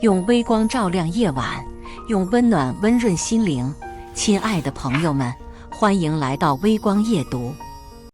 用微光照亮夜晚，用温暖温润心灵。亲爱的朋友们，欢迎来到微光夜读。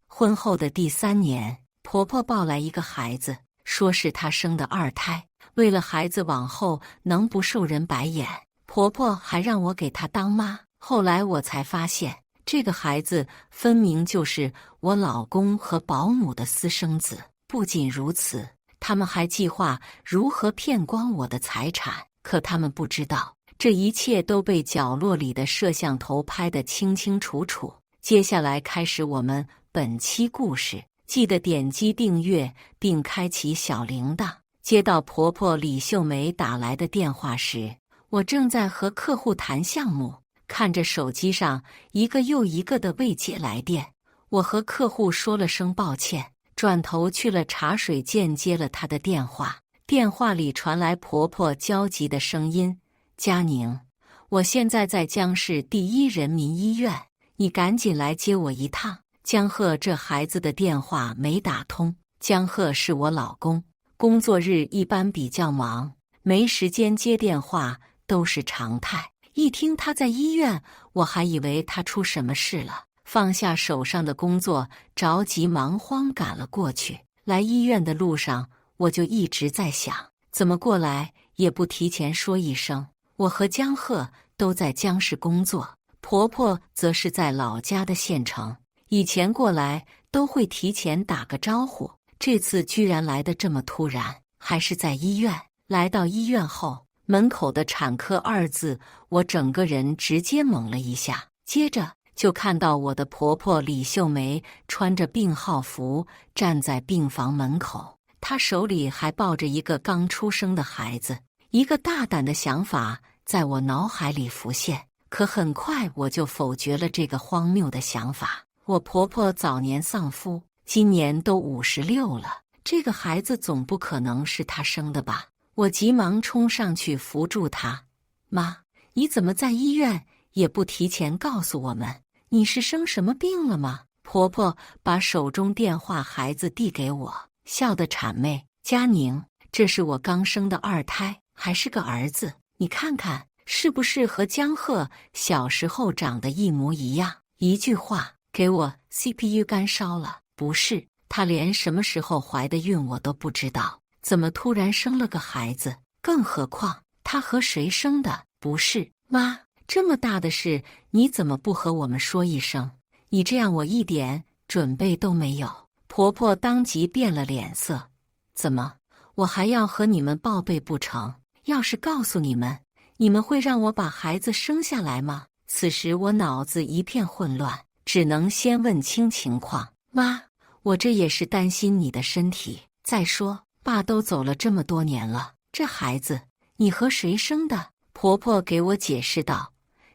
婚后的第3年，婆婆抱来一个孩子，说是她生的2胎。为了孩子往后能不受人白眼，婆婆还让我给她当妈。后来我才发现，这个孩子分明就是我老公和保姆的私生子。不仅如此，他们还计划如何骗光我的财产。可他们不知道，这一切都被角落里的摄像头拍得清清楚楚。接下来开始我们本期故事，记得点击订阅并开启小铃铛。接到婆婆李秀梅打来的电话时，我正在和客户谈项目，看着手机上一个又一个的未接来电，我和客户说了声抱歉，转头去了茶水间接了她的电话。电话里传来婆婆焦急的声音：佳宁，我现在在江市第一人民医院，你赶紧来接我一趟。江鹤这孩子的电话没打通，江鹤是我老公，工作日一般比较忙，没时间接电话都是常态。一听他在医院，我还以为他出什么事了，放下手上的工作，着急忙慌赶了过去。来医院的路上，我就一直在想，怎么过来也不提前说一声。我和江鹤都在江市工作，婆婆则是在老家的县城，以前过来都会提前打个招呼，这次居然来得这么突然，还是在医院。来到医院后，门口的产科2字，我整个人直接懵了一下，接着就看到我的婆婆李秀梅穿着病号服站在病房门口，她手里还抱着一个刚出生的孩子。一个大胆的想法在我脑海里浮现，可很快我就否决了这个荒谬的想法。我婆婆早年丧夫，今年都56了，这个孩子总不可能是她生的吧？我急忙冲上去扶住她：妈，你怎么在医院也不提前告诉我们？你是生什么病了吗？婆婆把手中电话孩子递给我，笑得谄媚：佳宁，这是我刚生的2胎，还是个儿子，你看看是不是和江鹤小时候长得一模一样？一句话给我 CPU 干烧了。不是，她连什么时候怀的孕我都不知道，怎么突然生了个孩子？更何况她和谁生的？不是，妈，这么大的事你怎么不和我们说一声？你这样我一点准备都没有。婆婆当即变了脸色：怎么，我还要和你们报备不成？要是告诉你们，你们会让我把孩子生下来吗？此时我脑子一片混乱，只能先问清情况。妈，我这也是担心你的身体。再说，爸都走了这么多年了，这孩子你和谁生的？婆婆给我解释道：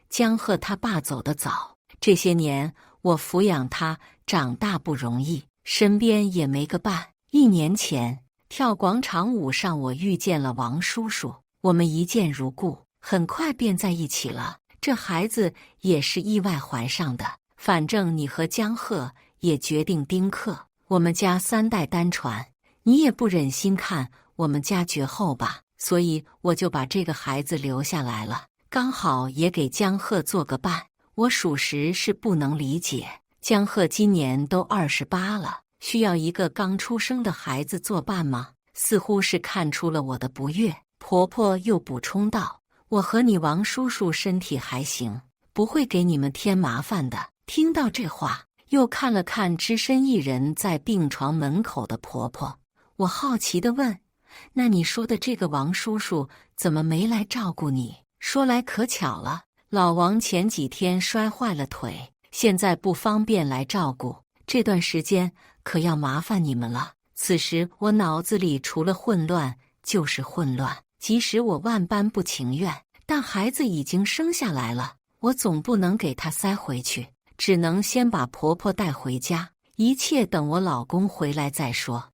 江鹤他爸走得早，这些年我抚养他长大不容易，身边也没个伴。1年前跳广场舞上，我遇见了王叔叔，我们一见如故，很快便在一起了。这孩子也是意外怀上的，反正你和江鹤也决定丁克，我们家3代单传，你也不忍心看我们家绝后吧，所以我就把这个孩子留下来了，刚好也给江鹤做个伴。我属实是不能理解，江鹤今年都28了，需要一个刚出生的孩子作伴吗？似乎是看出了我的不悦，婆婆又补充道：我和你王叔叔身体还行，不会给你们添麻烦的。听到这话，又看了看只身一人在病床门口的婆婆，我好奇地问：那你说的这个王叔叔怎么没来照顾你？说来可巧了，老王前几天摔坏了腿，现在不方便来照顾，这段时间可要麻烦你们了。此时我脑子里除了混乱就是混乱，即使我万般不情愿，但孩子已经生下来了，我总不能给他塞回去，只能先把婆婆带回家，一切等我老公回来再说。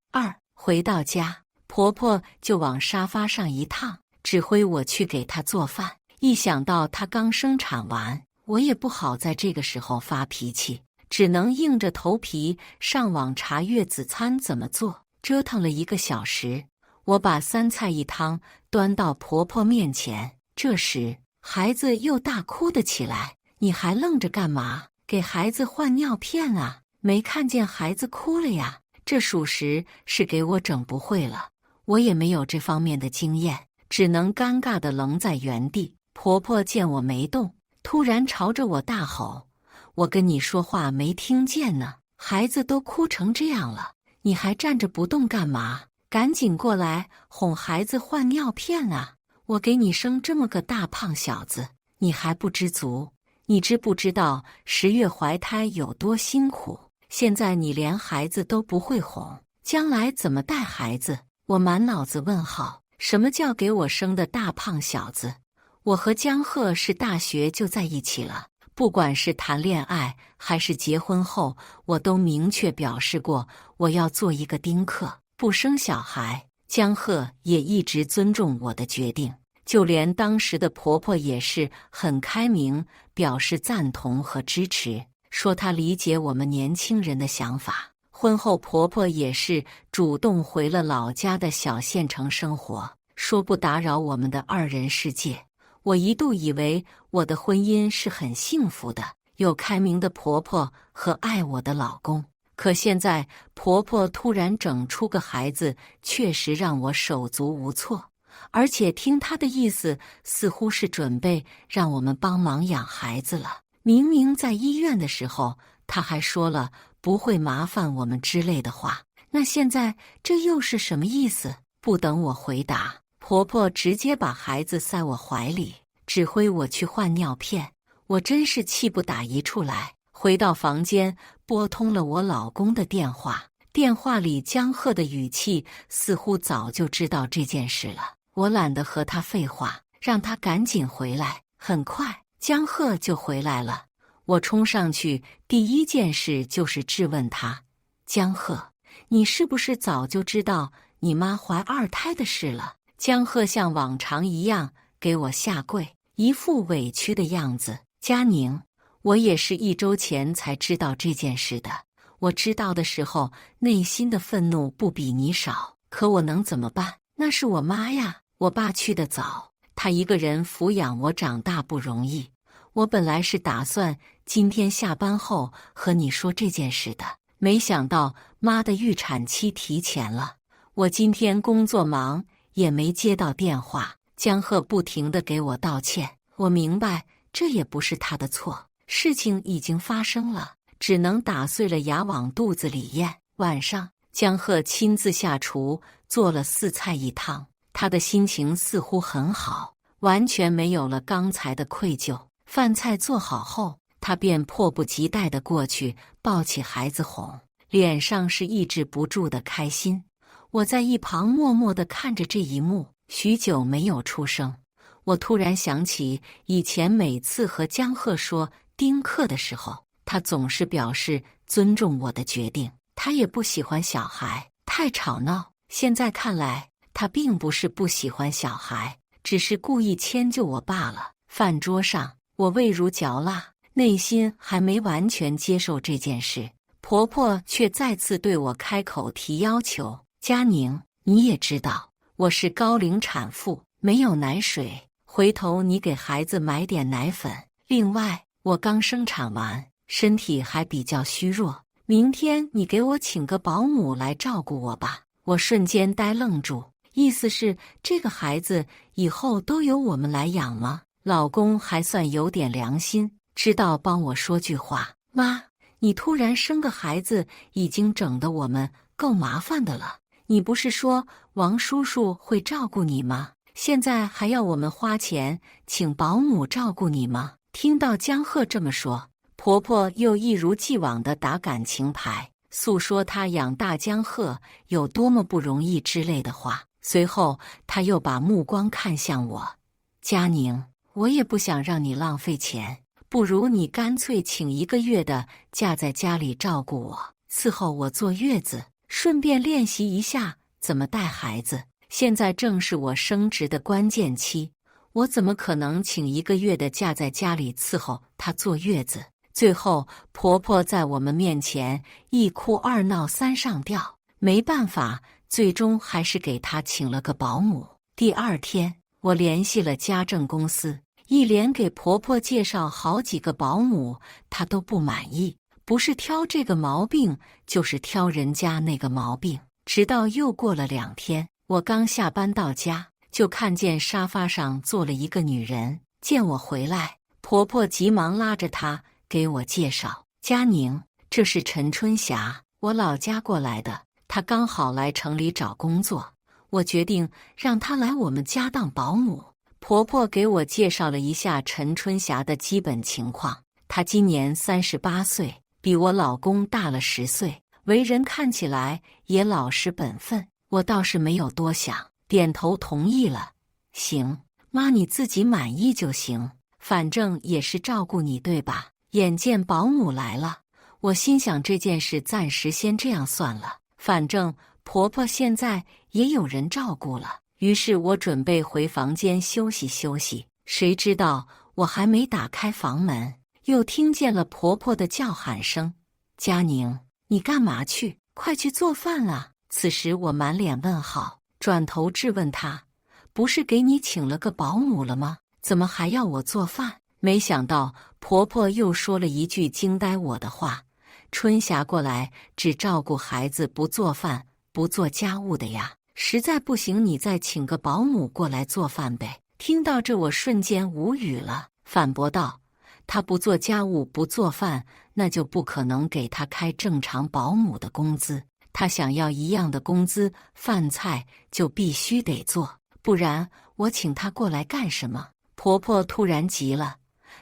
回到家，婆婆就往沙发上一躺，指挥我去给她做饭。一想到她刚生产完，我也不好在这个时候发脾气，只能硬着头皮上网查月子餐怎么做。折腾了1个小时，我把3菜1汤端到婆婆面前。这时，孩子又大哭了起来。你还愣着干嘛？给孩子换尿片啊！没看见孩子哭了呀？这属实是给我整不会了，我也没有这方面的经验，只能尴尬地愣在原地。婆婆见我没动，突然朝着我大吼：“我跟你说话没听见呢？孩子都哭成这样了，你还站着不动干嘛？赶紧过来哄孩子换尿片啊！我给你生这么个大胖小子，你还不知足？你知不知道10月怀胎有多辛苦？现在你连孩子都不会哄，将来怎么带孩子？”我满脑子问号，什么叫给我生的大胖小子？我和江鹤是大学就在一起了，不管是谈恋爱还是结婚后，我都明确表示过我要做一个丁克，不生小孩。江鹤也一直尊重我的决定，就连当时的婆婆也是很开明，表示赞同和支持，说她理解我们年轻人的想法。婚后婆婆也是主动回了老家的小县城生活，说不打扰我们的2人世界。我一度以为我的婚姻是很幸福的，有开明的婆婆和爱我的老公。可现在婆婆突然整出个孩子，确实让我手足无措。而且听她的意思，似乎是准备让我们帮忙养孩子了。明明在医院的时候，她还说了不会麻烦我们之类的话。那现在这又是什么意思？不等我回答，婆婆直接把孩子塞我怀里，指挥我去换尿片。我真是气不打一处来。回到房间，拨通了我老公的电话。电话里江鹤的语气似乎早就知道这件事了。我懒得和他废话，让他赶紧回来。很快，江鹤就回来了。我冲上去，第一件事就是质问他：“江鹤，你是不是早就知道你妈怀2胎的事了？”江鹤像往常一样给我下跪，一副委屈的样子。佳宁，我也是1周前才知道这件事的。我知道的时候，内心的愤怒不比你少，可我能怎么办？那是我妈呀，我爸去得早，他一个人抚养我长大不容易。我本来是打算今天下班后和你说这件事的，没想到妈的预产期提前了。我今天工作忙，也没接到电话。江鹤不停地给我道歉，我明白这也不是他的错，事情已经发生了，只能打碎了牙往肚子里咽。晚上，江鹤亲自下厨做了4菜1汤，他的心情似乎很好，完全没有了刚才的愧疚。饭菜做好后，他便迫不及待地过去抱起孩子哄，脸上是抑制不住的开心。我在一旁默默地看着这一幕，许久没有出声。我突然想起以前每次和江鹤说丁克的时候，他总是表示尊重我的决定，他也不喜欢小孩，太吵闹。现在看来，他并不是不喜欢小孩，只是故意迁就我罢了。饭桌上，我味如嚼蜡，内心还没完全接受这件事，婆婆却再次对我开口提要求：“佳宁，你也知道我是高龄产妇，没有奶水，回头你给孩子买点奶粉。另外，我刚生产完，身体还比较虚弱，明天你给我请个保姆来照顾我吧。”我瞬间呆愣住，意思是这个孩子以后都由我们来养吗？老公还算有点良心，知道帮我说句话。妈，你突然生个孩子，已经整得我们够麻烦的了。你不是说王叔叔会照顾你吗？现在还要我们花钱请保姆照顾你吗？听到江鹤这么说，婆婆又一如既往地打感情牌，诉说她养大江鹤有多么不容易之类的话。随后，她又把目光看向我：“佳宁，我也不想让你浪费钱，不如你干脆请1个月的假在家里照顾我，伺候我坐月子，顺便练习一下怎么带孩子。现在正是我升职的关键期，我怎么可能请1个月的假在家里伺候她坐月子？”最后，婆婆在我们面前1哭2闹3上吊，没办法，最终还是给她请了个保姆。第二天，我联系了家政公司，一连给婆婆介绍好几个保姆，她都不满意，不是挑这个毛病，就是挑人家那个毛病。直到又过了2天，我刚下班到家，就看见沙发上坐了一个女人。见我回来，婆婆急忙拉着她给我介绍：“佳宁，这是陈春霞，我老家过来的，她刚好来城里找工作，我决定让她来我们家当保姆。”婆婆给我介绍了一下陈春霞的基本情况，她今年38岁，比我老公大了10岁，为人看起来也老实本分。我倒是没有多想，点头同意了。行，妈你自己满意就行，反正也是照顾你对吧？眼见保姆来了，我心想这件事暂时先这样算了，反正婆婆现在也有人照顾了。于是我准备回房间休息休息，谁知道我还没打开房门，又听见了婆婆的叫喊声：“佳宁，你干嘛去？快去做饭啊！”此时我满脸问号，转头质问她：“不是给你请了个保姆了吗？怎么还要我做饭？”没想到婆婆又说了一句惊呆我的话：“春霞过来只照顾孩子，不做饭，不做家务的呀。实在不行，你再请个保姆过来做饭呗。”听到这，我瞬间无语了，反驳道：“她不做家务，不做饭，那就不可能给她开正常保姆的工资。她想要一样的工资，饭菜就必须得做，不然我请她过来干什么？”婆婆突然急了：“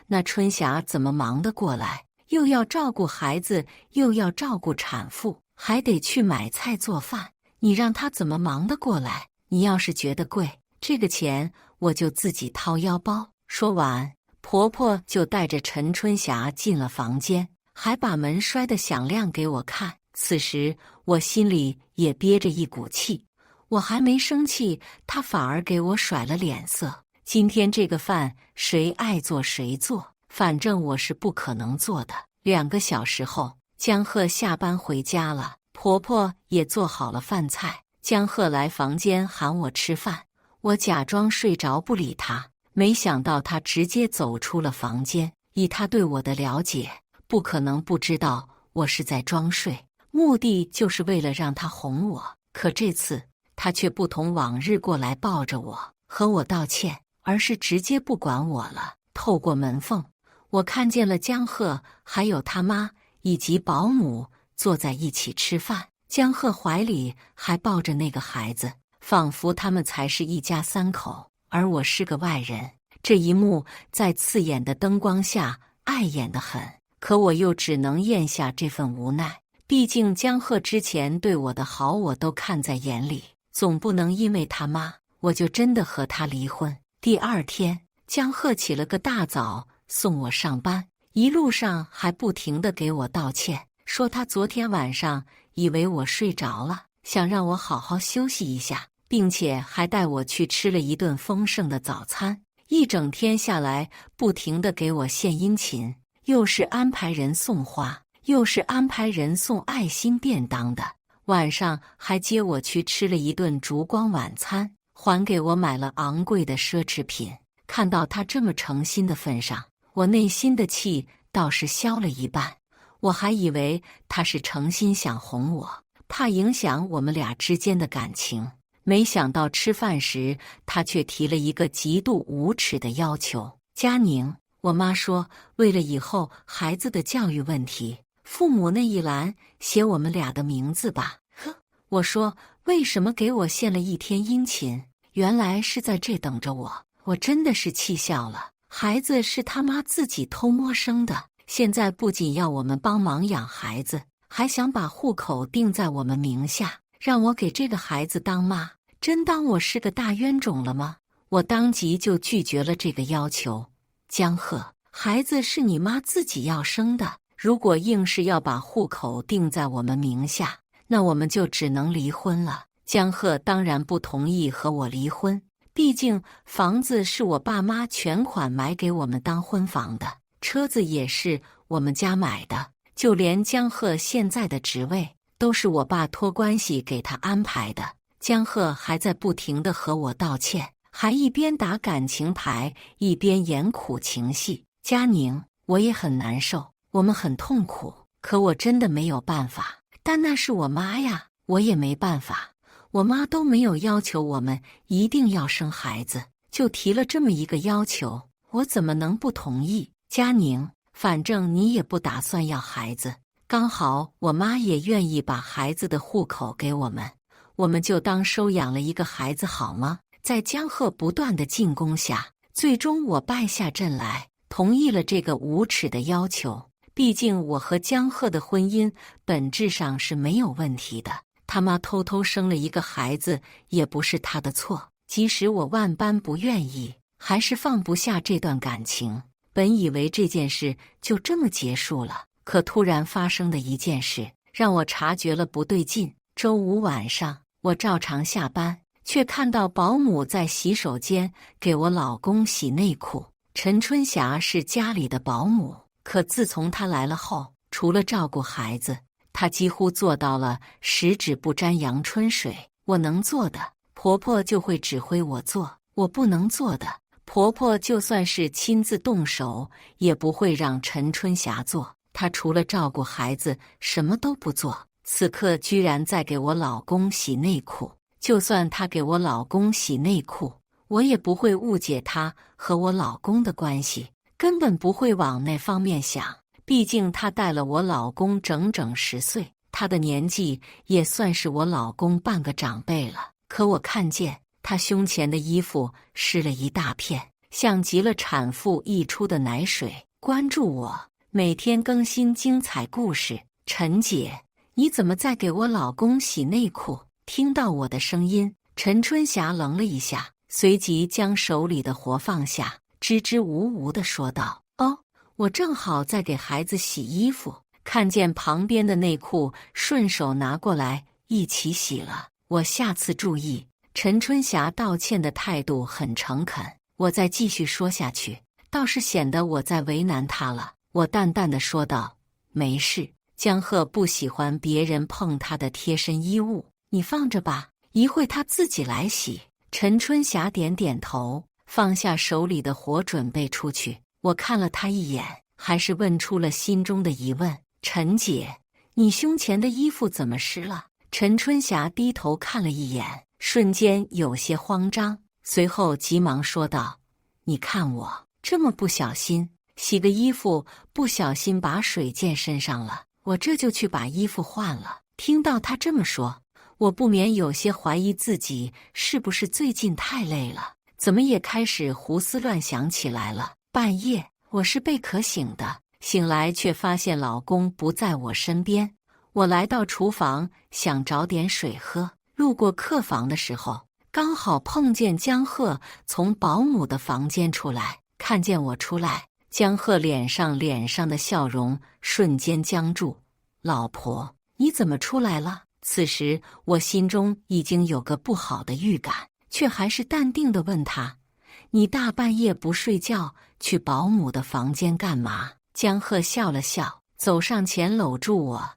那春霞怎么忙得过来？又要照顾孩子，又要照顾产妇，还得去买菜做饭，你让她怎么忙得过来？你要是觉得贵，这个钱我就自己掏腰包。”说完，婆婆就带着陈春霞进了房间，还把门摔得响亮给我看。此时我心里也憋着一股气，我还没生气，她反而给我甩了脸色。今天这个饭谁爱做谁做，反正我是不可能做的。2个小时后，江鹤下班回家了，婆婆也做好了饭菜。江鹤来房间喊我吃饭，我假装睡着不理他，没想到他直接走出了房间。以他对我的了解，不可能不知道我是在装睡，目的就是为了让他哄我。可这次他却不同往日过来抱着我和我道歉，而是直接不管我了。透过门缝，我看见了江鹤还有他妈以及保姆坐在一起吃饭，江鹤怀里还抱着那个孩子，仿佛他们才是一家3口，而我是个外人。这一幕在刺眼的灯光下碍眼得很，可我又只能咽下这份无奈。毕竟江鹤之前对我的好我都看在眼里，总不能因为他妈我就真的和他离婚。第2天，江鹤起了个大早送我上班，一路上还不停地给我道歉，说他昨天晚上以为我睡着了，想让我好好休息一下，并且还带我去吃了一顿丰盛的早餐。一整天下来，不停地给我献殷勤，又是安排人送花，又是安排人送爱心便当的，晚上还接我去吃了一顿烛光晚餐，还给我买了昂贵的奢侈品。看到他这么诚心的份上，我内心的气倒是消了一半。我还以为他是诚心想哄我，怕影响我们俩之间的感情，没想到吃饭时他却提了一个极度无耻的要求：“佳宁，我妈说为了以后孩子的教育问题，父母那一栏写我们俩的名字吧。”呵，我说为什么给我献了1天殷勤？原来是在这等着我。我真的是气笑了，孩子是他妈自己偷摸生的，现在不仅要我们帮忙养孩子，还想把户口定在我们名下，让我给这个孩子当妈，真当我是个大冤种了吗？我当即就拒绝了这个要求。江鹤，孩子是你妈自己要生的，如果硬是要把户口定在我们名下，那我们就只能离婚了。江鹤当然不同意和我离婚，毕竟房子是我爸妈全款买给我们当婚房的，车子也是我们家买的，就连江鹤现在的职位都是我爸托关系给他安排的。江鹤还在不停地和我道歉，还一边打感情牌，一边演苦情戏。佳宁，我也很难受，我们很痛苦，可我真的没有办法。但那是我妈呀，我也没办法。我妈都没有要求我们一定要生孩子，就提了这么一个要求，我怎么能不同意？佳宁，反正你也不打算要孩子，刚好我妈也愿意把孩子的户口给我们，我们就当收养了一个孩子好吗？在江鹤不断的进攻下，最终我败下阵来，同意了这个无耻的要求。毕竟我和江鹤的婚姻本质上是没有问题的，他妈偷偷生了一个孩子也不是他的错。即使我万般不愿意，还是放不下这段感情。本以为这件事就这么结束了，可突然发生的一件事让我察觉了不对劲。周五晚上，我照常下班，却看到保姆在洗手间给我老公洗内裤。陈春霞是家里的保姆，可自从她来了后，除了照顾孩子，她几乎做到了十指不沾阳春水。我能做的，婆婆就会指挥我做；我不能做的，婆婆就算是亲自动手，也不会让陈春霞做。她除了照顾孩子，什么都不做。此刻居然在给我老公洗内裤，就算她给我老公洗内裤，我也不会误解她和我老公的关系，根本不会往那方面想。毕竟她带了我老公整整10岁，她的年纪也算是我老公半个长辈了。可我看见她胸前的衣服湿了一大片，像极了产妇溢出的奶水。关注我，每天更新精彩故事。陈姐，你怎么在给我老公洗内裤？听到我的声音，陈春霞愣了一下，随即将手里的活放下，支支吾吾地说道：“哦，我正好在给孩子洗衣服，看见旁边的内裤，顺手拿过来一起洗了。我下次注意。”陈春霞道歉的态度很诚恳，我再继续说下去，倒是显得我在为难她了。我淡淡的说道：“没事，江鹤不喜欢别人碰他的贴身衣物，你放着吧，一会他自己来洗。”陈春霞点点头，放下手里的活，准备出去。我看了她一眼，还是问出了心中的疑问：“陈姐，你胸前的衣服怎么湿了？”陈春霞低头看了一眼，瞬间有些慌张，随后急忙说道：“你看我这么不小心，洗个衣服不小心把水溅身上了，我这就去把衣服换了。”听到她这么说，我不免有些怀疑自己是不是最近太累了，怎么也开始胡思乱想起来了。半夜我是被渴醒的，醒来却发现老公不在我身边。我来到厨房想找点水喝，路过客房的时候，刚好碰见江鹤从保姆的房间出来。看见我出来，江鹤脸上的笑容瞬间僵住。“老婆，你怎么出来了？”此时我心中已经有个不好的预感，却还是淡定地问他：“你大半夜不睡觉，去保姆的房间干嘛？”江鹤笑了笑，走上前搂住我：“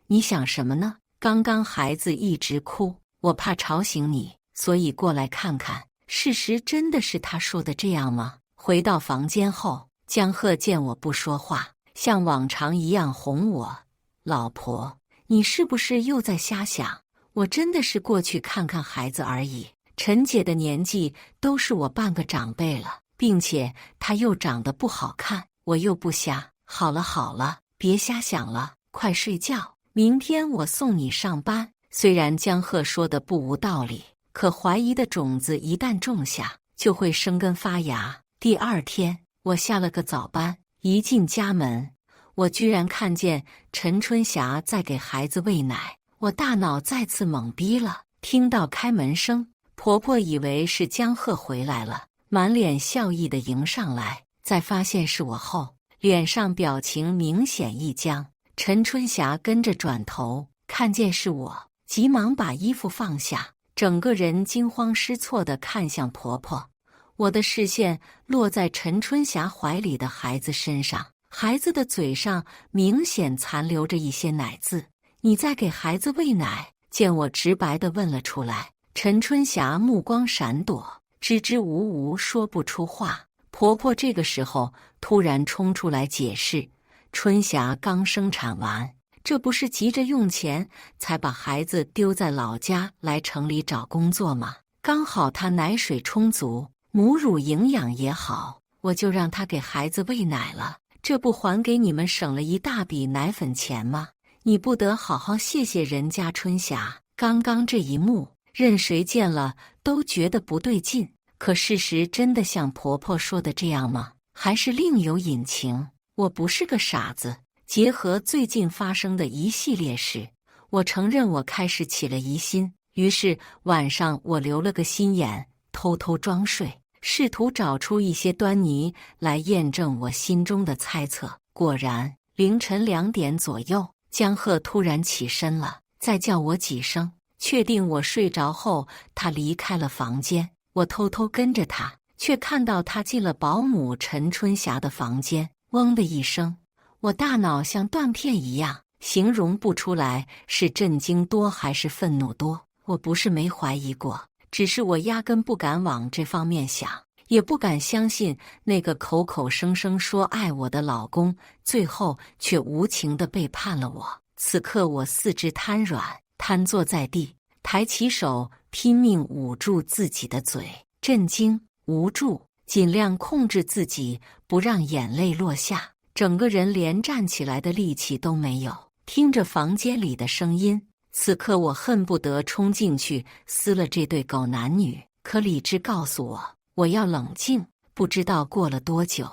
你想什么呢？刚刚孩子一直哭，我怕吵醒你，所以过来看看。”事实真的是他说的这样吗？回到房间后，江鹤见我不说话，像往常一样哄我：“老婆，你是不是又在瞎想？我真的是过去看看孩子而已。陈姐的年纪都是我半个长辈了，并且她又长得不好看，我又不瞎。好了好了，别瞎想了，快睡觉，明天我送你上班。”虽然江鹤说的不无道理，可怀疑的种子一旦种下，就会生根发芽。第二天，我下了个早班，一进家门，我居然看见陈春霞在给孩子喂奶，我大脑再次懵逼了。听到开门声，婆婆以为是江鹤回来了，满脸笑意地迎上来，在发现是我后，脸上表情明显一僵。陈春霞跟着转头，看见是我，急忙把衣服放下，整个人惊慌失措地看向婆婆。我的视线落在陈春霞怀里的孩子身上，孩子的嘴上明显残留着一些奶渍。“你在给孩子喂奶？”见我直白地问了出来，陈春霞目光闪躲，支支吾吾说不出话。婆婆这个时候突然冲出来解释，春霞刚生产完，这不是急着用钱才把孩子丢在老家来城里找工作吗？刚好她奶水充足，母乳营养也好，我就让她给孩子喂奶了，这不还给你们省了一大笔奶粉钱吗？你不得好好谢谢人家春霞。刚刚这一幕，任谁见了都觉得不对劲。可事实真的像婆婆说的这样吗？还是另有隐情？我不是个傻子，结合最近发生的一系列事，我承认我开始起了疑心。于是晚上我留了个心眼，偷偷装睡，试图找出一些端倪来验证我心中的猜测。果然，凌晨2点左右，江鹤突然起身了，再叫我几声，确定我睡着后，他离开了房间。我偷偷跟着他，却看到他进了保姆陈春霞的房间。嗡的一声，我大脑像断片一样，形容不出来是震惊多还是愤怒多。我不是没怀疑过，只是我压根不敢往这方面想，也不敢相信那个口口声声说爱我的老公，最后却无情地背叛了我。此刻我四肢瘫软，瘫坐在地，抬起手拼命捂住自己的嘴，震惊、无助，尽量控制自己不让眼泪落下，整个人连站起来的力气都没有。听着房间里的声音，此刻我恨不得冲进去撕了这对狗男女，可理智告诉我，我要冷静。不知道过了多久，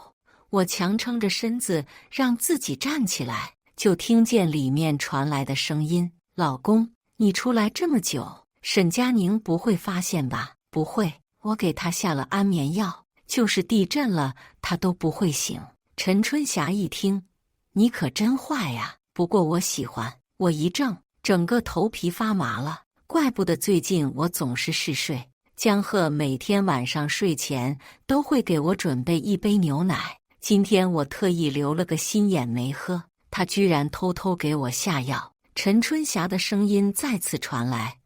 我强撑着身子让自己站起来，就听见里面传来的声音：“老公，你出来这么久，沈佳宁不会发现吧？”“不会，我给他下了安眠药，就是地震了他都不会醒。”陈春霞一听，你可真坏呀！不过我喜欢。我一怔，整个头皮发麻了。怪不得最近我总是嗜睡。江鹤每天晚上睡前都会给我准备一杯牛奶，今天我特意留了个心眼没喝，他居然偷偷给我下药。陈春霞的声音再次传来：“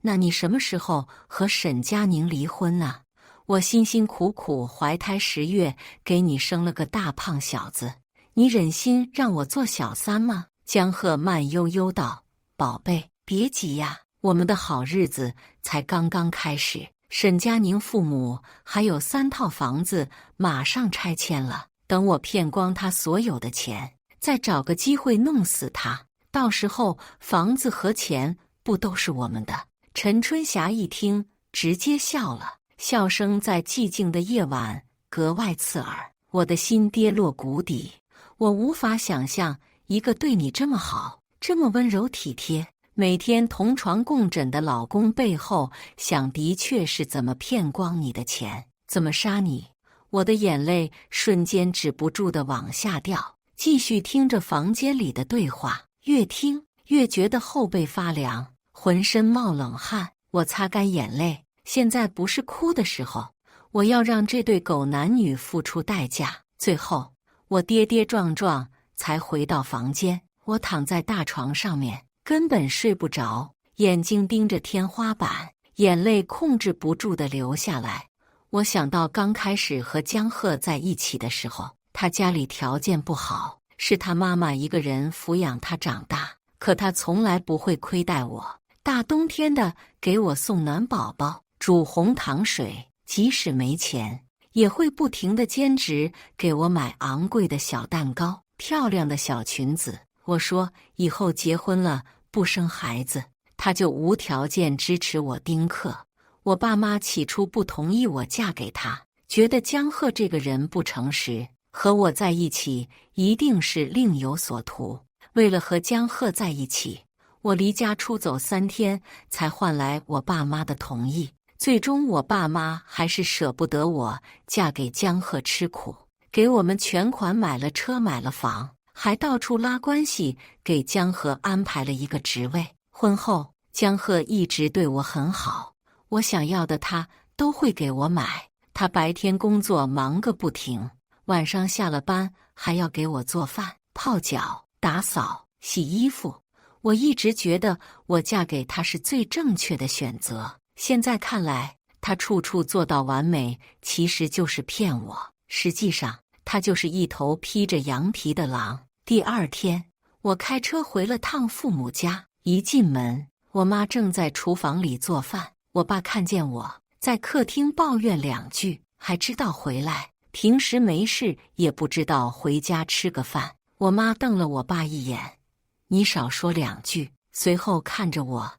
那你什么时候和沈佳宁离婚呢？我辛辛苦苦怀胎10月，给你生了个大胖小子，你忍心让我做小三吗？”江鹤慢悠悠道：“宝贝，别急呀，我们的好日子才刚刚开始。沈佳宁父母还有3套房子马上拆迁了，等我骗光他所有的钱，再找个机会弄死他，到时候房子和钱不都是我们的？”陈春霞一听，直接笑了，笑声在寂静的夜晚格外刺耳。我的心跌落谷底，我无法想象一个对你这么好、这么温柔体贴、每天同床共枕的老公背后想的确是怎么骗光你的钱，怎么杀你。我的眼泪瞬间止不住地往下掉，继续听着房间里的对话，越听越觉得后背发凉，浑身冒冷汗。我擦干眼泪，现在不是哭的时候，我要让这对狗男女付出代价。最后我跌跌撞撞才回到房间，我躺在大床上面，根本睡不着，眼睛盯着天花板，眼泪控制不住地流下来。我想到刚开始和江鹤在一起的时候，他家里条件不好，是他妈妈一个人抚养他长大，可他从来不会亏待我，大冬天的给我送暖宝宝、煮红糖水，即使没钱也会不停地兼职给我买昂贵的小蛋糕、漂亮的小裙子。我说以后结婚了不生孩子，他就无条件支持我丁克。我爸妈起初不同意我嫁给他，觉得江鹤这个人不诚实，和我在一起一定是另有所图。为了和江鹤在一起，我离家出走3天，才换来我爸妈的同意。最终我爸妈还是舍不得我嫁给江鹤吃苦，给我们全款买了车买了房，还到处拉关系给江鹤安排了一个职位。婚后江鹤一直对我很好，我想要的他都会给我买。他白天工作忙个不停，晚上下了班还要给我做饭、泡脚、打扫、洗衣服。我一直觉得我嫁给他是最正确的选择。现在看来，他处处做到完美，其实就是骗我。实际上，他就是一头披着羊皮的狼。第二天，我开车回了趟父母家，一进门，我妈正在厨房里做饭，我爸看见我在客厅抱怨两句，还知道回来。平时没事也不知道回家吃个饭。我妈瞪了我爸一眼：“你少说两句。”随后看着我：“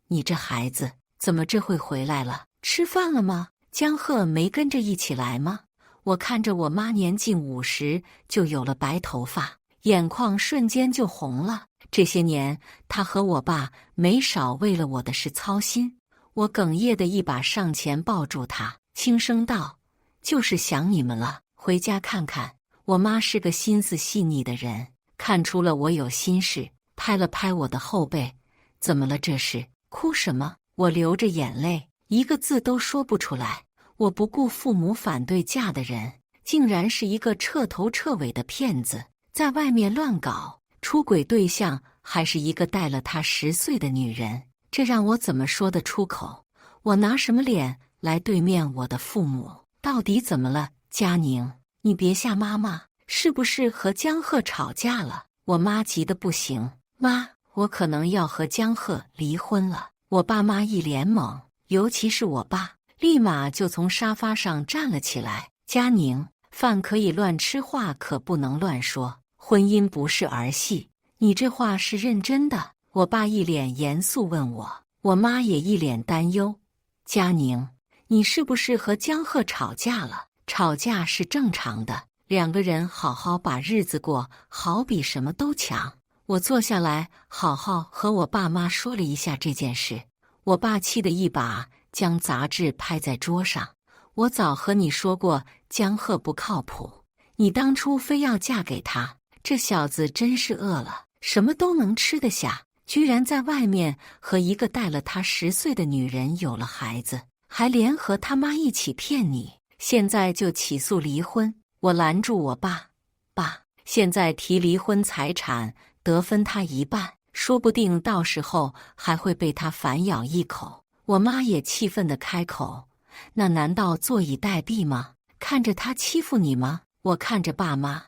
你这孩子怎么这会回来了？吃饭了吗？江鹤没跟着一起来吗？”我看着我妈年近50就有了白头发，眼眶瞬间就红了。这些年，她和我爸没少为了我的事操心。我哽咽的一把上前抱住她，轻声道：“就是想你们了，回家看看。”我妈是个心思细腻的人，看出了我有心事，拍了拍我的后背：“怎么了这是？哭什么？”我流着眼泪，一个字都说不出来。我不顾父母反对嫁的人，竟然是一个彻头彻尾的骗子，在外面乱搞，出轨对象还是一个带了他10岁的女人，这让我怎么说得出口？我拿什么脸来对面我的父母？到底怎么了？佳宁，你别吓妈妈，是不是和江鹤吵架了？我妈急得不行：“妈，我可能要和江鹤离婚了。”我爸妈一脸懵，尤其是我爸，立马就从沙发上站了起来：“佳宁，饭可以乱吃，话可不能乱说。婚姻不是儿戏，你这话是认真的？”我爸一脸严肃问我，我妈也一脸担忧：“佳宁，你是不是和江鹤吵架了？吵架是正常的，两个人好好把日子过，好比什么都强。”我坐下来，好好和我爸妈说了一下这件事。我爸气得一把将杂志拍在桌上：“我早和你说过，江鹤不靠谱，你当初非要嫁给他，这小子真是饿了什么都能吃得下，居然在外面和一个带了他10岁的女人有了孩子，还联合他妈一起骗你，现在就起诉离婚。”我拦住我爸：“爸，现在提离婚，财产得分他一半，说不定到时候还会被他反咬一口。”我妈也气愤地开口：“那难道坐以待毙吗？看着他欺负你吗？”我看着爸妈：“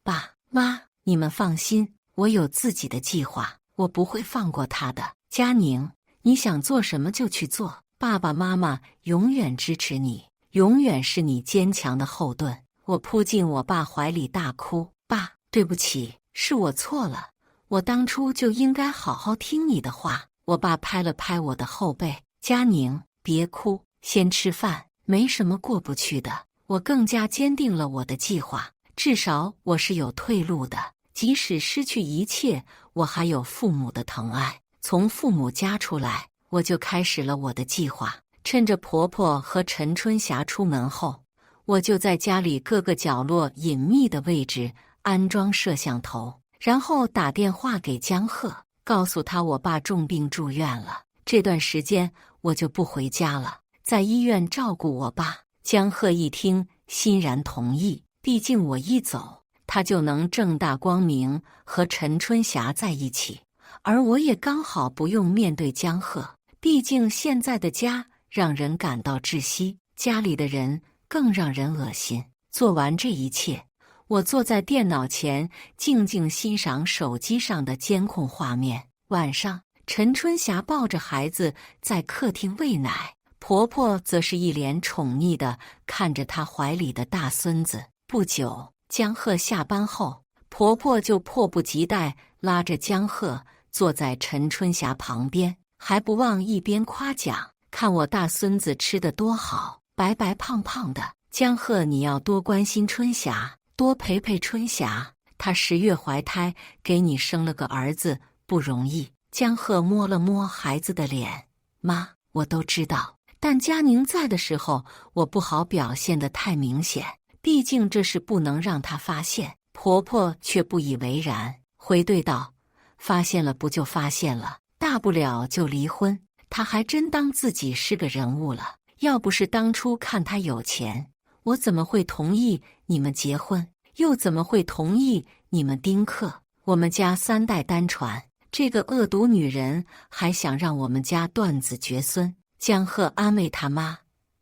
爸妈，你们放心，我有自己的计划，我不会放过他的。佳宁，你想做什么就去做，爸爸妈妈永远支持你，永远是你坚强的后盾。”我扑进我爸怀里大哭：“爸，对不起，是我错了，我当初就应该好好听你的话。”我爸拍了拍我的后背：“佳宁，别哭，先吃饭，没什么过不去的。”我更加坚定了我的计划，至少我是有退路的，即使失去一切，我还有父母的疼爱。从父母家出来，我就开始了我的计划。趁着婆婆和陈春霞出门后，我就在家里各个角落隐秘的位置安装摄像头，然后打电话给江鹤，告诉他我爸重病住院了，这段时间我就不回家了，在医院照顾我爸。江鹤一听，欣然同意，毕竟我一走，他就能正大光明和陈春霞在一起，而我也刚好不用面对江鹤。毕竟现在的家让人感到窒息，家里的人更让人恶心。做完这一切，我坐在电脑前，静静欣赏手机上的监控画面。晚上，陈春霞抱着孩子在客厅喂奶，婆婆则是一脸宠溺地看着她怀里的大孙子。不久，江鹤下班后，婆婆就迫不及待拉着江鹤坐在陈春霞旁边，还不忘一边夸奖：“看我大孙子吃得多好，白白胖胖的。江鹤，你要多关心春霞，多陪陪春霞，她10月怀胎，给你生了个儿子，不容易。”江鹤摸了摸孩子的脸：“妈，我都知道，但佳宁在的时候，我不好表现得太明显，毕竟这事不能让她发现。”婆婆却不以为然，回怼道：“发现了不就发现了，大不了就离婚。她还真当自己是个人物了。要不是当初看她有钱，我怎么会同意你们结婚？又怎么会同意你们丁克？我们家3代单传，这个恶毒女人还想让我们家断子绝孙。江鹤安慰他妈：“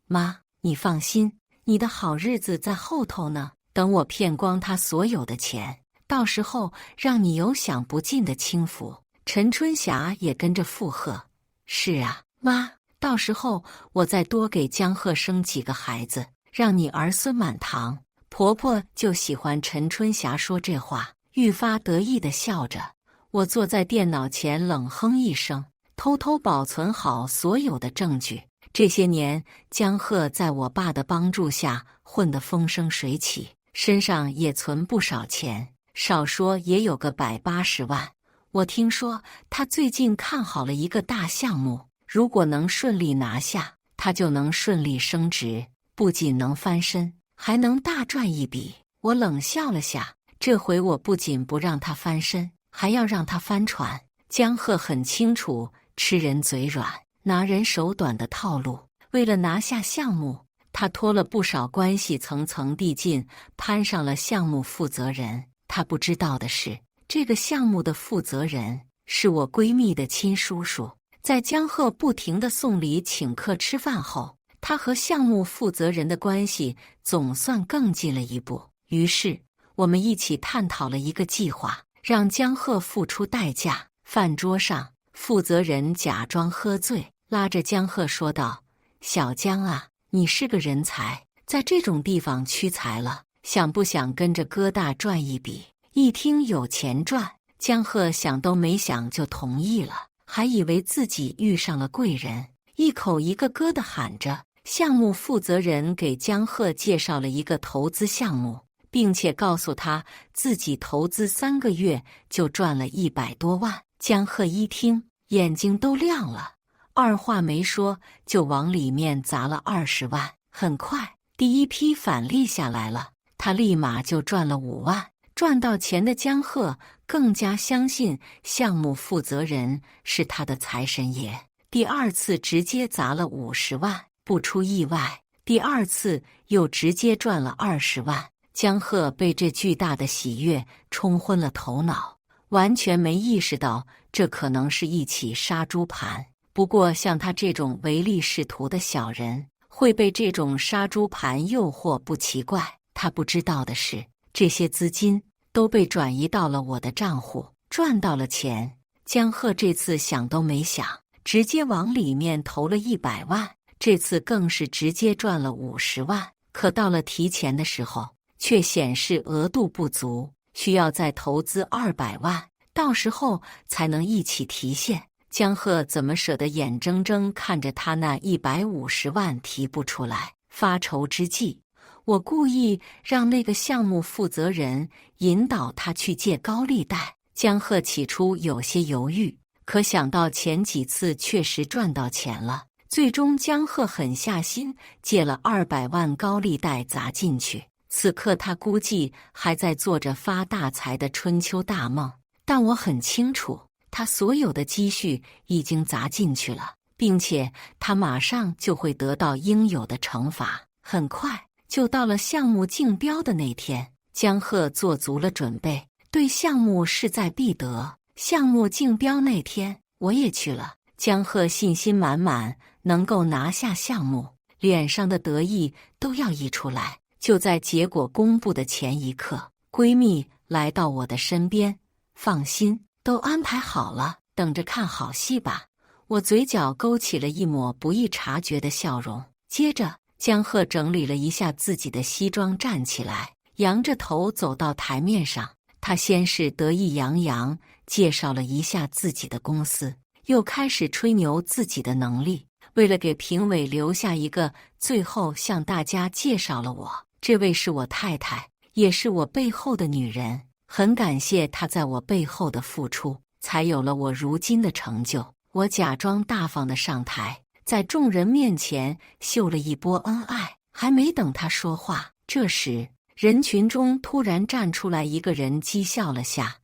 妈，你放心，你的好日子在后头呢。等我骗光他所有的钱，到时候让你有享不尽的清福。”陈春霞也跟着附和：“是啊，妈，到时候我再多给江鹤生几个孩子，让你儿孙满堂。”婆婆就喜欢陈春霞说这话，愈发得意地笑着。我坐在电脑前冷哼一声，偷偷保存好所有的证据。这些年，江鹤在我爸的帮助下混得风生水起，身上也存不少钱，少说也有个180万。我听说他最近看好了一个大项目，如果能顺利拿下，他就能顺利升职，不仅能翻身，还能大赚一笔。我冷笑了下，这回我不仅不让他翻身，还要让他翻船。江鹤很清楚吃人嘴软、拿人手短的套路，为了拿下项目，他托了不少关系，层层递进，攀上了项目负责人。他不知道的是，这个项目的负责人是我闺蜜的亲叔叔。在江鹤不停地送礼请客吃饭后，他和项目负责人的关系总算更近了一步。于是我们一起探讨了一个计划，让江鹤付出代价。饭桌上，负责人假装喝醉，拉着江鹤说道：“小江啊，你是个人才，在这种地方屈才了，想不想跟着哥大赚一笔？”一听有钱赚，江鹤想都没想就同意了，还以为自己遇上了贵人，一口一个哥的喊着。项目负责人给江鹤介绍了一个投资项目，并且告诉他自己投资3个月就赚了100多万。江鹤一听，眼睛都亮了，二话没说就往里面砸了20万。很快，第一批返利下来了，他立马就赚了5万。赚到钱的江鹤更加相信项目负责人是他的财神爷，第二次直接砸了50万。不出意外，第二次又直接赚了20万。江鹤被这巨大的喜悦冲昏了头脑，完全没意识到这可能是一起杀猪盘。不过像他这种唯利是图的小人，会被这种杀猪盘诱惑不奇怪。他不知道的是，这些资金都被转移到了我的账户，赚到了钱。江鹤这次想都没想，直接往里面投了100万，这次更是直接赚了50万。可到了提钱的时候，却显示额度不足，需要再投资200万，到时候才能一起提现。江鹤怎么舍得眼睁睁看着他那150万提不出来？发愁之际，我故意让那个项目负责人引导他去借高利贷。江鹤起初有些犹豫，可想到前几次确实赚到钱了，最终江鹤狠下心借了200万高利贷砸进去。此刻他估计还在做着发大财的春秋大梦，但我很清楚，他所有的积蓄已经砸进去了，并且他马上就会得到应有的惩罚。很快就到了项目竞标的那天，江鹤做足了准备，对项目势在必得。项目竞标那天，我也去了。江鹤信心满满，能够拿下项目，脸上的得意都要溢出来。就在结果公布的前一刻，闺蜜来到我的身边：“放心，都安排好了，等着看好戏吧。”我嘴角勾起了一抹不易察觉的笑容。接着，江鹤整理了一下自己的西装，站起来，仰着头走到台面上。他先是得意洋洋介绍了一下自己的公司，又开始吹牛自己的能力。为了给评委留下一个，最后向大家介绍了我。这位是我太太，也是我背后的女人，很感谢她在我背后的付出，才有了我如今的成就。我假装大方地上台，在众人面前秀了一波恩爱。还没等她说话，这时人群中突然站出来一个人，讥笑了下，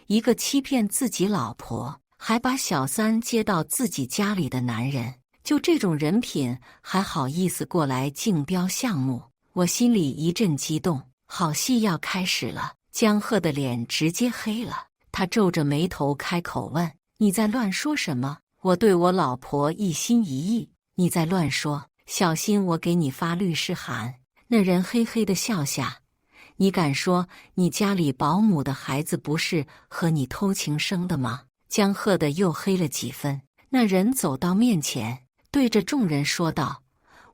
一个欺骗自己老婆，还把小三接到自己家里的男人，就这种人品还好意思过来竞标项目。我心里一阵激动，好戏要开始了。江鹤的脸直接黑了，他皱着眉头开口问：“你在乱说什么？我对我老婆一心一意，你在乱说，小心我给你发律师函。”那人嘿嘿地笑下：“你敢说你家里保姆的孩子不是和你偷情生的吗？”江鹤的又黑了几分。那人走到面前，对着众人说道：“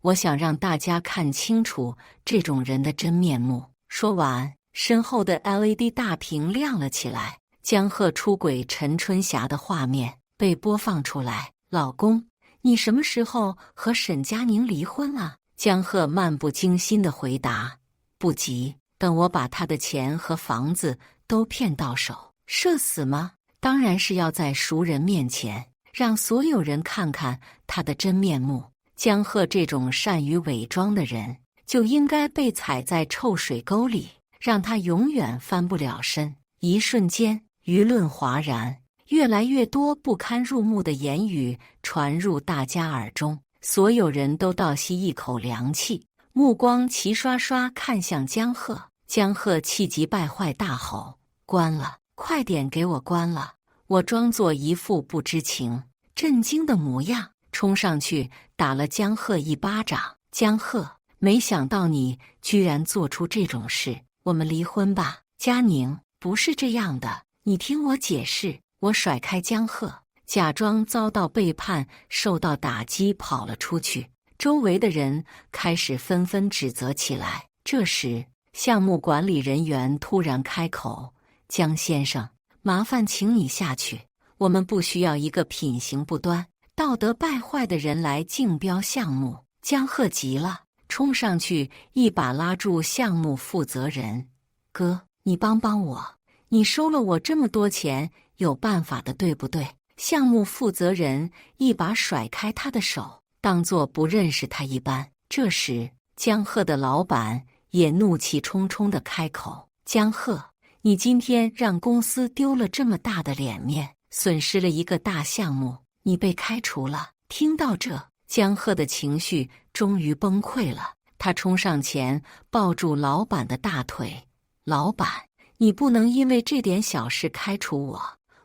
我想让大家看清楚这种人的真面目。”说完，身后的 LED 大屏亮了起来，江鹤出轨陈春霞的画面被播放出来。“老公，你什么时候和沈佳宁离婚了？”江鹤漫不经心地回答：“不急，等我把他的钱和房子都骗到手。”社死吗？当然是要在熟人面前让所有人看看他的真面目。江鹤这种善于伪装的人，就应该被踩在臭水沟里，让他永远翻不了身。一瞬间，舆论哗然，越来越多不堪入目的言语传入大家耳中，所有人都倒吸一口凉气，目光齐刷刷看向江鹤。江鹤气急败坏大吼：“关了！快点给我关了！”我装作一副不知情、震惊的模样，冲上去打了江鹤一巴掌。“江鹤，没想到你居然做出这种事，我们离婚吧。”“佳宁，不是这样的，你听我解释。”我甩开江鹤，假装遭到背叛、受到打击跑了出去。周围的人开始纷纷指责起来。这时，项目管理人员突然开口：“江先生，麻烦请你下去，我们不需要一个品行不端、道德败坏的人来竞标项目。”江鹤急了，冲上去一把拉住项目负责人：“哥，你帮帮我，你收了我这么多钱，有办法的，对不对？”项目负责人一把甩开他的手，当作不认识他一般。这时，江鹤的老板也怒气冲冲地开口：“江鹤，你今天让公司丢了这么大的脸面，损失了一个大项目，你被开除了。”听到这，江鹤的情绪终于崩溃了，他冲上前抱住老板的大腿：“老板，你不能因为这点小事开除我，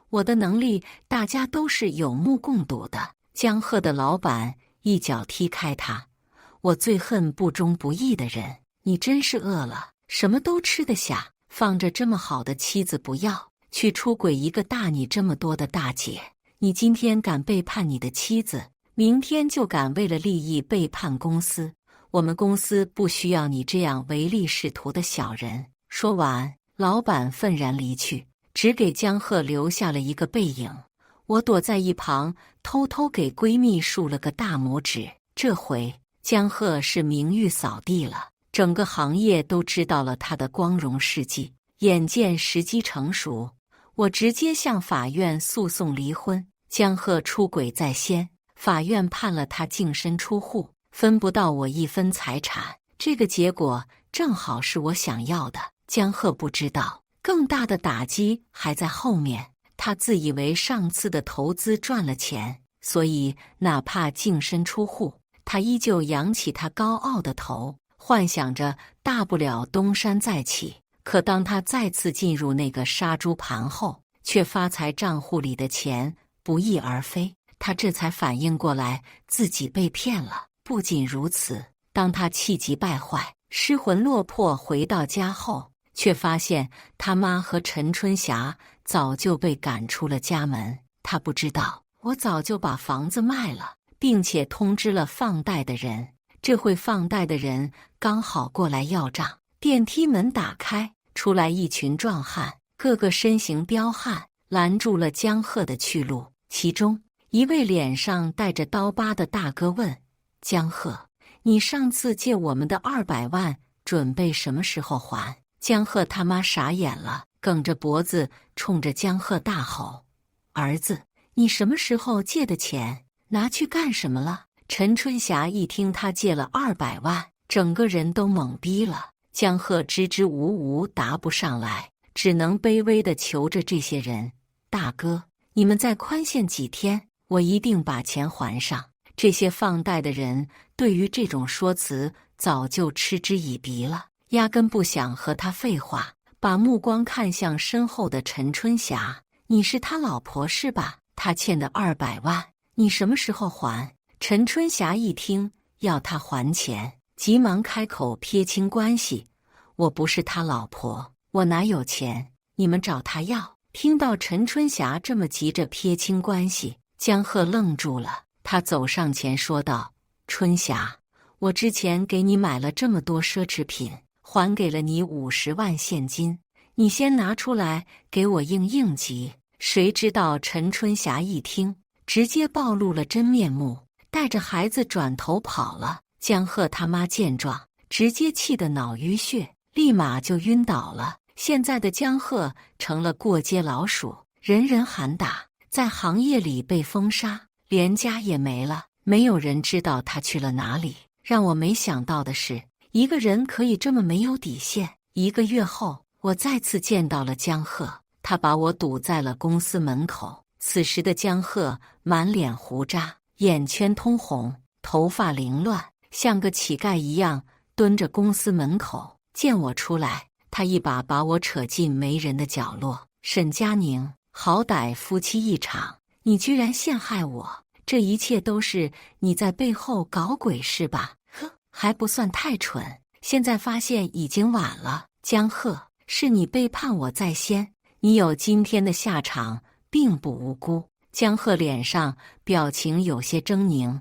我的能力大家都是有目共睹的。”江鹤的老板一脚踢开他：“我最恨不忠不义的人，你真是饿了什么都吃得下，放着这么好的妻子不要，去出轨一个大你这么多的大姐。你今天敢背叛你的妻子，明天就敢为了利益背叛公司，我们公司不需要你这样唯利是图的小人。”说完，老板愤然离去，只给江鹤留下了一个背影。我躲在一旁，偷偷给闺蜜竖了个大拇指。这回江鹤是名誉扫地了，整个行业都知道了他的光荣事迹。眼见时机成熟，我直接向法院诉讼离婚。江鹤出轨在先，法院判了他净身出户，分不到我一分财产。这个结果正好是我想要的。江鹤不知道，更大的打击还在后面。他自以为上次的投资赚了钱，所以哪怕净身出户，他依旧扬起他高傲的头，幻想着大不了东山再起。可当他再次进入那个杀猪盘后，却发财账户里的钱不翼而飞。他这才反应过来自己被骗了。不仅如此，当他气急败坏、失魂落魄回到家后，却发现他妈和陈春霞早就被赶出了家门。他不知道，我早就把房子卖了，并且通知了放贷的人。这会放贷的人刚好过来要账，电梯门打开，出来一群壮汉，个个身形彪悍，拦住了江鹤的去路。其中一位脸上带着刀疤的大哥问：“江鹤，你上次借我们的200万，准备什么时候还？”江鹤他妈傻眼了，梗着脖子冲着江鹤大吼：“儿子，你什么时候借的钱？拿去干什么了？”陈春霞一听他借了200万，整个人都懵逼了。江鹤支支吾吾答不上来，只能卑微地求着这些人：“大哥，你们再宽限几天，我一定把钱还上。”这些放贷的人对于这种说辞早就嗤之以鼻了，压根不想和他废话，把目光看向身后的陈春霞：“你是他老婆是吧？他欠的200万，你什么时候还？”陈春霞一听要他还钱，急忙开口撇清关系：“我不是他老婆，我哪有钱？你们找他要。”听到陈春霞这么急着撇清关系，江鹤愣住了。他走上前说道：“春霞，我之前给你买了这么多奢侈品，还给了你50万现金，你先拿出来给我应应急。”谁知道陈春霞一听，直接暴露了真面目，带着孩子转头跑了。江鹤他妈见状，直接气得脑淤血，立马就晕倒了。现在的江鹤成了过街老鼠，人人喊打，在行业里被封杀，连家也没了，没有人知道他去了哪里。让我没想到的是，一个人可以这么没有底线。1个月后，我再次见到了江鹤，他把我堵在了公司门口。此时的江鹤满脸胡渣，眼圈通红，头发凌乱，像个乞丐一样蹲着公司门口。见我出来，他一把把我扯进没人的角落。沈佳宁，好歹夫妻一场，你居然陷害我，这一切都是你在背后搞鬼是吧？呵，还不算太蠢，现在发现已经晚了。江鹤，是你背叛我在先，你有今天的下场并不无辜。江鹤脸上表情有些狰狞，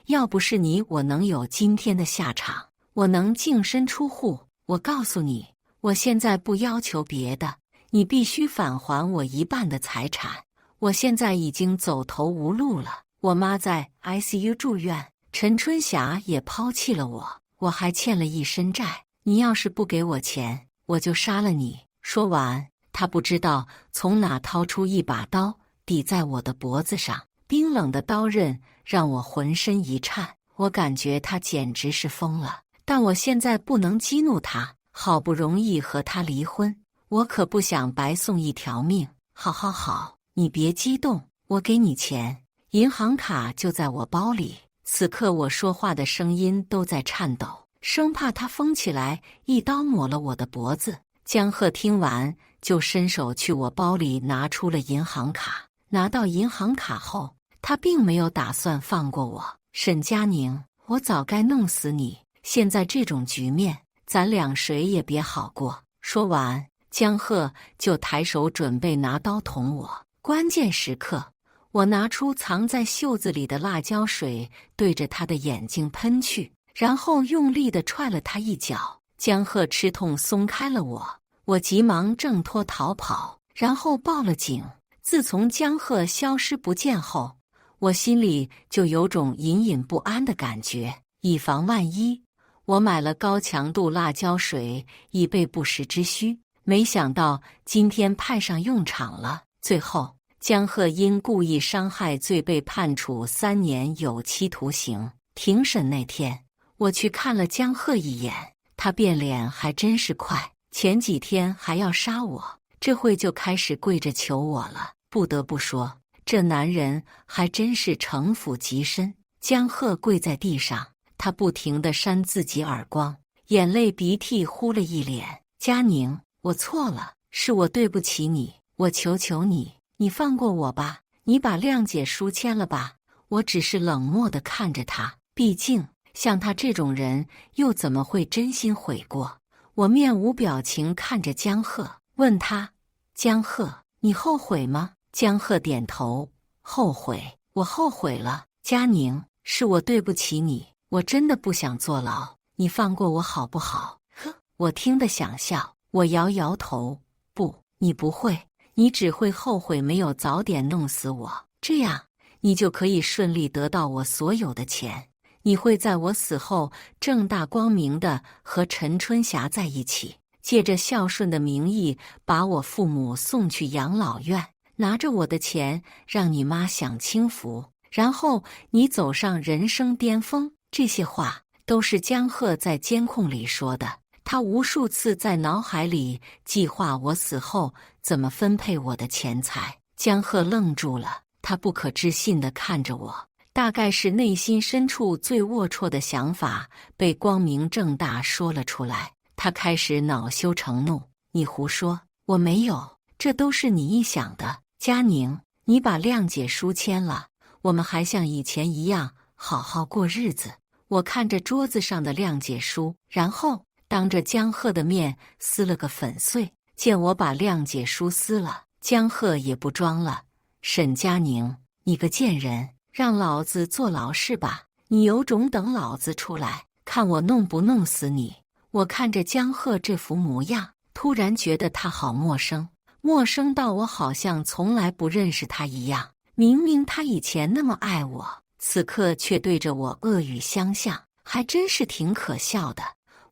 要不是你，我能有今天的下场？我能净身出户？我告诉你，我现在不要求别的，你必须返还我1半的财产。我现在已经走投无路了，我妈在 ICU 住院，陈春霞也抛弃了我，我还欠了一身债。你要是不给我钱，我就杀了你。说完，他不知道从哪掏出一把刀，抵在我的脖子上，冰冷的刀刃让我浑身一颤。我感觉他简直是疯了，但我现在不能激怒他，好不容易和他离婚，我可不想白送一条命。好，你别激动，我给你钱，银行卡就在我包里。此刻我说话的声音都在颤抖，生怕他疯起来一刀抹了我的脖子。江鹤听完就伸手去我包里拿出了银行卡，拿到银行卡后，他并没有打算放过我。沈佳宁，我早该弄死你，现在这种局面，咱俩谁也别好过。说完，江鹤就抬手准备拿刀捅我。关键时刻，我拿出藏在袖子里的辣椒水，对着他的眼睛喷去，然后用力地踹了他一脚。江鹤吃痛松开了我，我急忙挣脱逃跑，然后报了警。自从江鹤消失不见后，我心里就有种隐隐不安的感觉。以防万一，我买了高强度辣椒水，以备不时之需。没想到今天派上用场了。最后，江鹤因故意伤害罪被判处3年有期徒刑。庭审那天，我去看了江鹤一眼，他变脸还真是快，前几天还要杀我，这会就开始跪着求我了。不得不说，这男人还真是城府极深。江鹤跪在地上，他不停地扇自己耳光，眼泪鼻涕呼了一脸。佳宁，我错了，是我对不起你，我求求你，你放过我吧，你把谅解书签了吧。我只是冷漠地看着他，毕竟像他这种人又怎么会真心悔过？我面无表情看着江鹤，问他：江鹤，你后悔吗？江鹤点头，后悔，我后悔了。佳宁，是我对不起你，我真的不想坐牢，你放过我好不好？呵，我听得想笑，我摇摇头，不，你不会，你只会后悔没有早点弄死我，这样你就可以顺利得到我所有的钱，你会在我死后正大光明的和陈春霞在一起，借着孝顺的名义把我父母送去养老院，拿着我的钱让你妈享清福，然后你走上人生巅峰。这些话都是江鹤在监控里说的，他无数次在脑海里计划我死后怎么分配我的钱财。江鹤愣住了，他不可置信地看着我，大概是内心深处最龌龊的想法被光明正大说了出来。他开始恼羞成怒，你胡说，我没有，这都是你臆想的。佳宁，你把谅解书签了，我们还像以前一样好好过日子。我看着桌子上的谅解书，然后当着江鹤的面撕了个粉碎。见我把谅解书撕了，江鹤也不装了。沈佳宁，你个贱人，让老子坐牢是吧？你有种等老子出来，看我弄不弄死你！我看着江鹤这副模样，突然觉得他好陌生，陌生到我好像从来不认识他一样。明明他以前那么爱我，此刻却对着我恶语相向，还真是挺可笑的。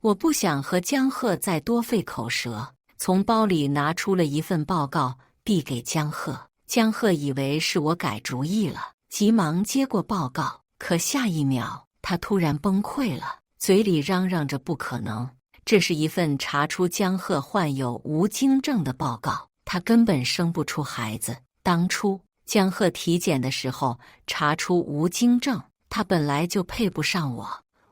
我不想和江鹤再多费口舌，从包里拿出了一份报告，递给江鹤。江鹤以为是我改主意了，急忙接过报告，可下一秒他突然崩溃了，嘴里嚷嚷着不可能，这是一份查出江鹤患有无精症的报告，他根本生不出孩子。当初江鹤体检的时候查出无精症，他本来就配不上我，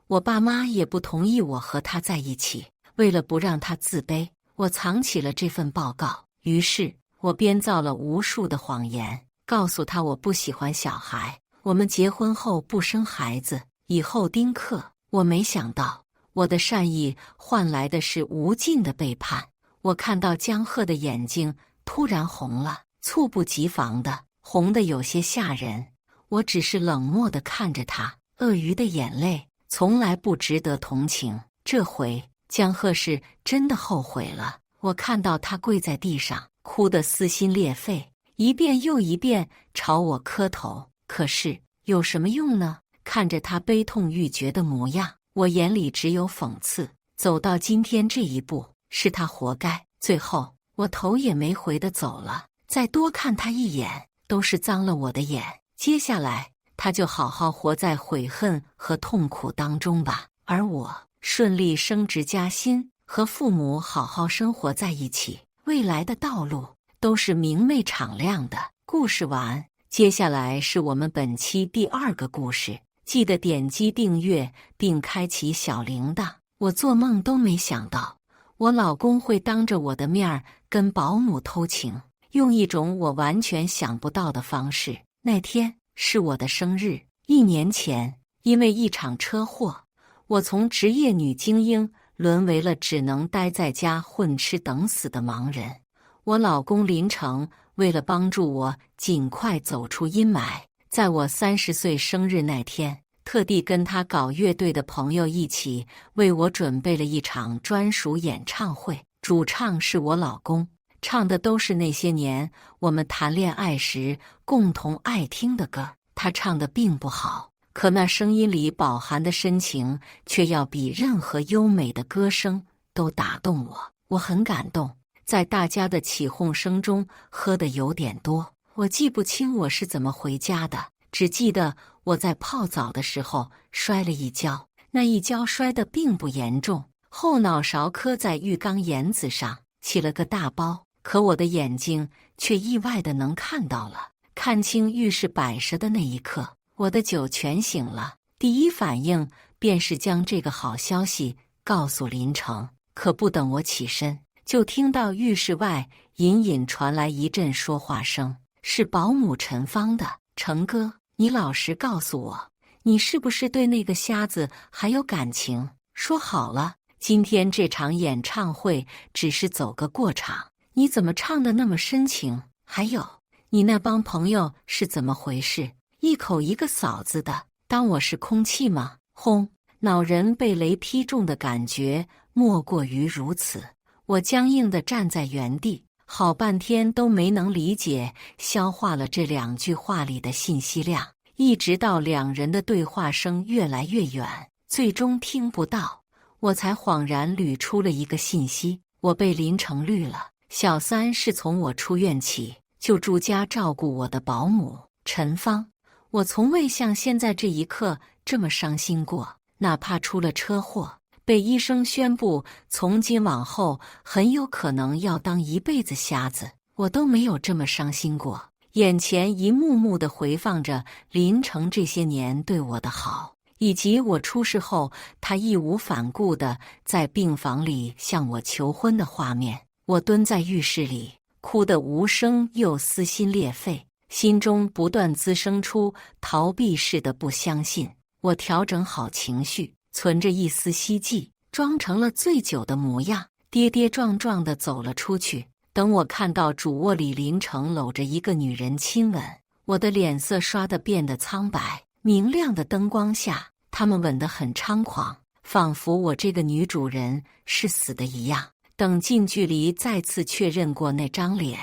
我爸妈也不同意我和他在一起。为了不让他自卑，我藏起了这份报告。于是我编造了无数的谎言，告诉他我不喜欢小孩，我们结婚后不生孩子，以后丁克。我没想到我的善意换来的是无尽的背叛。我看到江鹤的眼睛突然红了，猝不及防的红得有些吓人。我只是冷漠地看着他，鳄鱼的眼泪从来不值得同情。这回江鹤是真的后悔了。我看到他跪在地上，哭得撕心裂肺，一遍又一遍朝我磕头。可是有什么用呢？看着他悲痛欲绝的模样，我眼里只有讽刺。走到今天这一步，是他活该。最后我头也没回地走了，再多看他一眼都是脏了我的眼。接下来他就好好活在悔恨和痛苦当中吧，而我顺利升职加薪，和父母好好生活在一起，未来的道路都是明媚敞亮的。故事完，接下来是我们本期第2个故事，记得点击订阅并开启小铃铛。我做梦都没想到，我老公会当着我的面跟保姆偷情，用一种我完全想不到的方式。那天是我的生日，1年前，因为一场车祸，我从职业女精英沦为了只能待在家混吃等死的盲人。我老公林成为了帮助我尽快走出阴霾，在我30岁生日那天，特地跟他搞乐队的朋友一起为我准备了一场专属演唱会。主唱是我老公，唱的都是那些年我们谈恋爱时共同爱听的歌。他唱的并不好，可那声音里饱含的深情却要比任何优美的歌声都打动我。我很感动，在大家的起哄声中喝得有点多。我记不清我是怎么回家的，只记得我在泡澡的时候摔了一跤，那一跤摔得并不严重，后脑勺磕在浴缸沿子上，起了个大包。可我的眼睛却意外的能看到了，看清浴室摆设的那一刻，我的酒全醒了。第一反应便是将这个好消息告诉林成，可不等我起身，就听到浴室外隐隐传来一阵说话声，是保姆陈芳的。成哥，你老实告诉我，你是不是对那个瞎子还有感情？说好了，今天这场演唱会只是走个过场，你怎么唱得那么深情？还有，你那帮朋友是怎么回事？一口一个嫂子的，当我是空气吗？轰！恼人被雷劈中的感觉莫过于如此。我僵硬地站在原地，好半天都没能理解消化了这2句话里的信息量，一直到2人的对话声越来越远，最终听不到，我才恍然捋出了一个信息：我被林成绿了。小三是从我出院起就住家照顾我的保姆陈芳。我从未像现在这一刻这么伤心过，哪怕出了车祸，被医生宣布从今往后很有可能要当一辈子瞎子，我都没有这么伤心过。眼前一幕幕地回放着林成这些年对我的好，以及我出事后他义无反顾地在病房里向我求婚的画面。我蹲在浴室里，哭得无声又撕心裂肺，心中不断滋生出逃避似的不相信。我调整好情绪，存着一丝希冀，装成了醉酒的模样，跌跌撞撞地走了出去。等我看到主卧里林城搂着一个女人亲吻，我的脸色唰地变得苍白。明亮的灯光下，他们吻得很猖狂，仿佛我这个女主人是死的一样。等近距离再次确认过那张脸，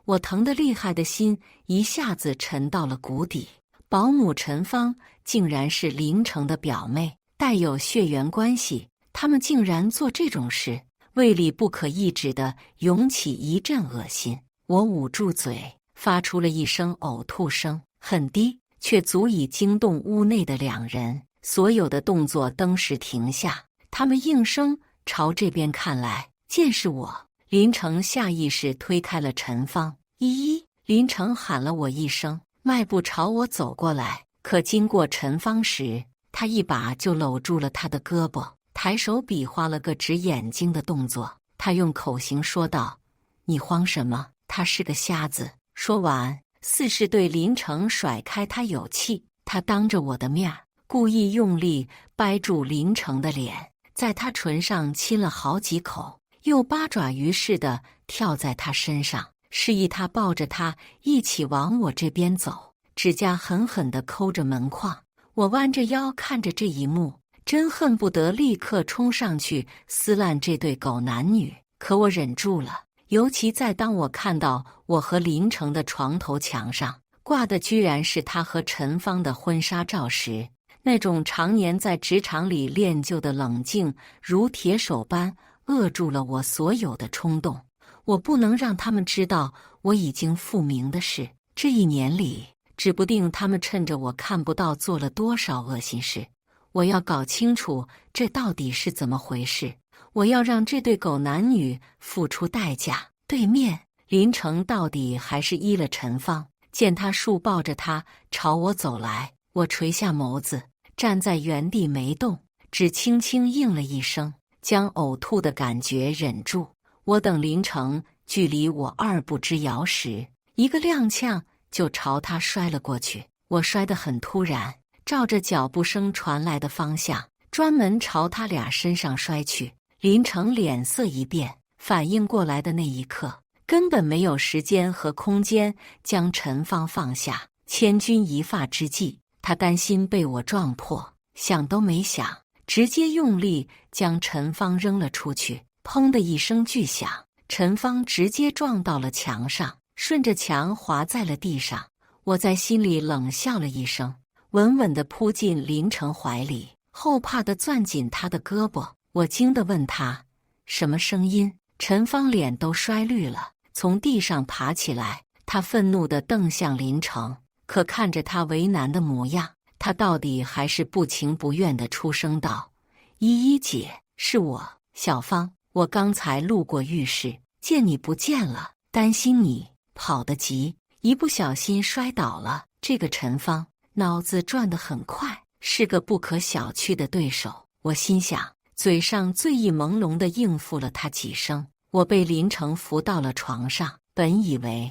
我疼得厉害的心一下子沉到了谷底。保姆陈芳竟然是林城的表妹，带有血缘关系，他们竟然做这种事，胃里不可抑制地涌起一阵恶心。我捂住嘴，发出了一声呕吐声，很低，却足以惊动屋内的两人。所有的动作登时停下，他们应声朝这边看来。见是我，林城下意识推开了陈芳。依依，林城喊了我一声，迈步朝我走过来。可经过陈芳时，他一把就搂住了他的胳膊，抬手比划了个指眼睛的动作。他用口型说道：“你慌什么？他是个瞎子。”说完，似是对林城甩开他有气，他当着我的面故意用力掰住林城的脸，在他唇上亲了好几口，又八爪鱼似的跳在他身上，示意他抱着他一起往我这边走，指甲狠狠地抠着门框。我弯着腰看着这一幕，真恨不得立刻冲上去撕烂这对狗男女，可我忍住了。尤其在当我看到我和林城的床头墙上挂的居然是他和陈芳的婚纱照时，那种常年在职场里练就的冷静如铁手般扼住了我所有的冲动。我不能让他们知道我已经复明的事。这一年里，指不定他们趁着我看不到做了多少恶心事。我要搞清楚这到底是怎么回事。我要让这对狗男女付出代价。对面，林城到底还是依了陈芳。见他束抱着他朝我走来，我垂下眸子，站在原地没动，只轻轻应了一声，将呕吐的感觉忍住。我等林城距离我2步之遥时，一个踉跄就朝他摔了过去。我摔得很突然，照着脚步声传来的方向，专门朝他俩身上摔去。林城脸色一变，反应过来的那一刻，根本没有时间和空间将陈芳放下。千钧一发之际，他担心被我撞破，想都没想，直接用力将陈芳扔了出去。砰的一声巨响，陈芳直接撞到了墙上，顺着墙滑在了地上。我在心里冷笑了一声，稳稳地扑进林城怀里，后怕地攥紧他的胳膊。我惊地问他：“什么声音？”陈芳脸都摔绿了，从地上爬起来，他愤怒地瞪向林城，可看着他为难的模样，他到底还是不情不愿地出声道：“依依姐，是我，小芳，我刚才路过浴室，见你不见了，担心你，跑得急，一不小心摔倒了。”这个陈芳脑子转得很快，是个不可小觑的对手。我心想，嘴上醉意朦胧地应付了他几声。我被林城扶到了床上，本以为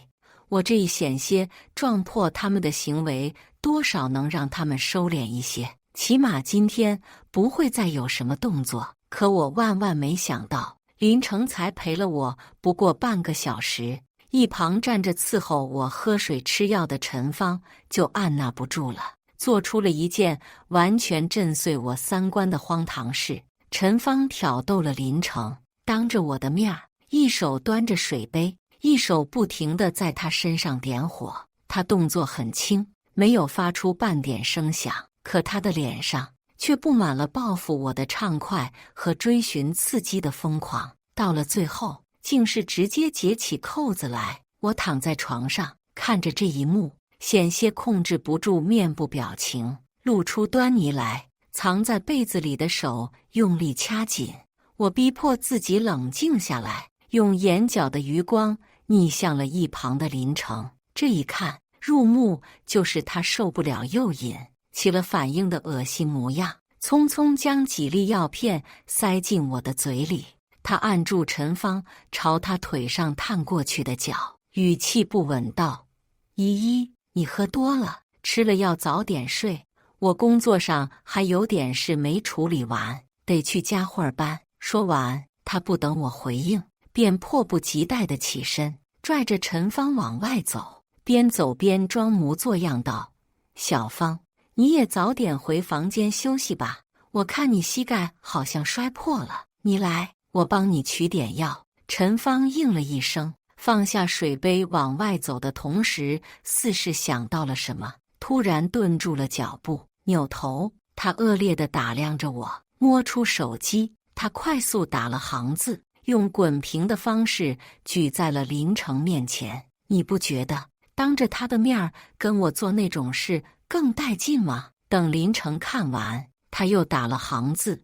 我这一险些撞破他们的行为，多少能让他们收敛一些，起码今天不会再有什么动作。可我万万没想到，林城才陪了我不过半个小时，一旁站着伺候我喝水吃药的陈芳就按捺不住了，做出了一件完全震碎我三观的荒唐事。陈芳挑逗了林城，当着我的面儿，一手端着水杯，一手不停地在他身上点火。他动作很轻，没有发出半点声响，可他的脸上却布满了报复我的畅快和追寻刺激的疯狂。到了最后，竟是直接解起扣子来。我躺在床上，看着这一幕，险些控制不住面部表情，露出端倪来。藏在被子里的手用力掐紧，我逼迫自己冷静下来，用眼角的余光逆向了一旁的林城。这一看入目，就是他受不了诱引，起了反应的恶心模样，匆匆将几粒药片塞进我的嘴里。他按住陈芳朝他腿上探过去的脚，语气不稳道：“依依，你喝多了，吃了药早点睡。我工作上还有点事没处理完，得去加会儿班。说完，他不等我回应，便迫不及待地起身，拽着陈芳往外走，边走边装模作样道：“小芳，你也早点回房间休息吧，我看你膝盖好像摔破了，你来，我帮你取点药。”陈芳应了一声，放下水杯往外走的同时，似是想到了什么，突然顿住了脚步，扭头，他恶劣地打量着我，摸出手机，他快速打了行字，用滚屏的方式举在了林城面前。你不觉得当着他的面儿跟我做那种事更带劲吗？等林城看完，他又打了行字，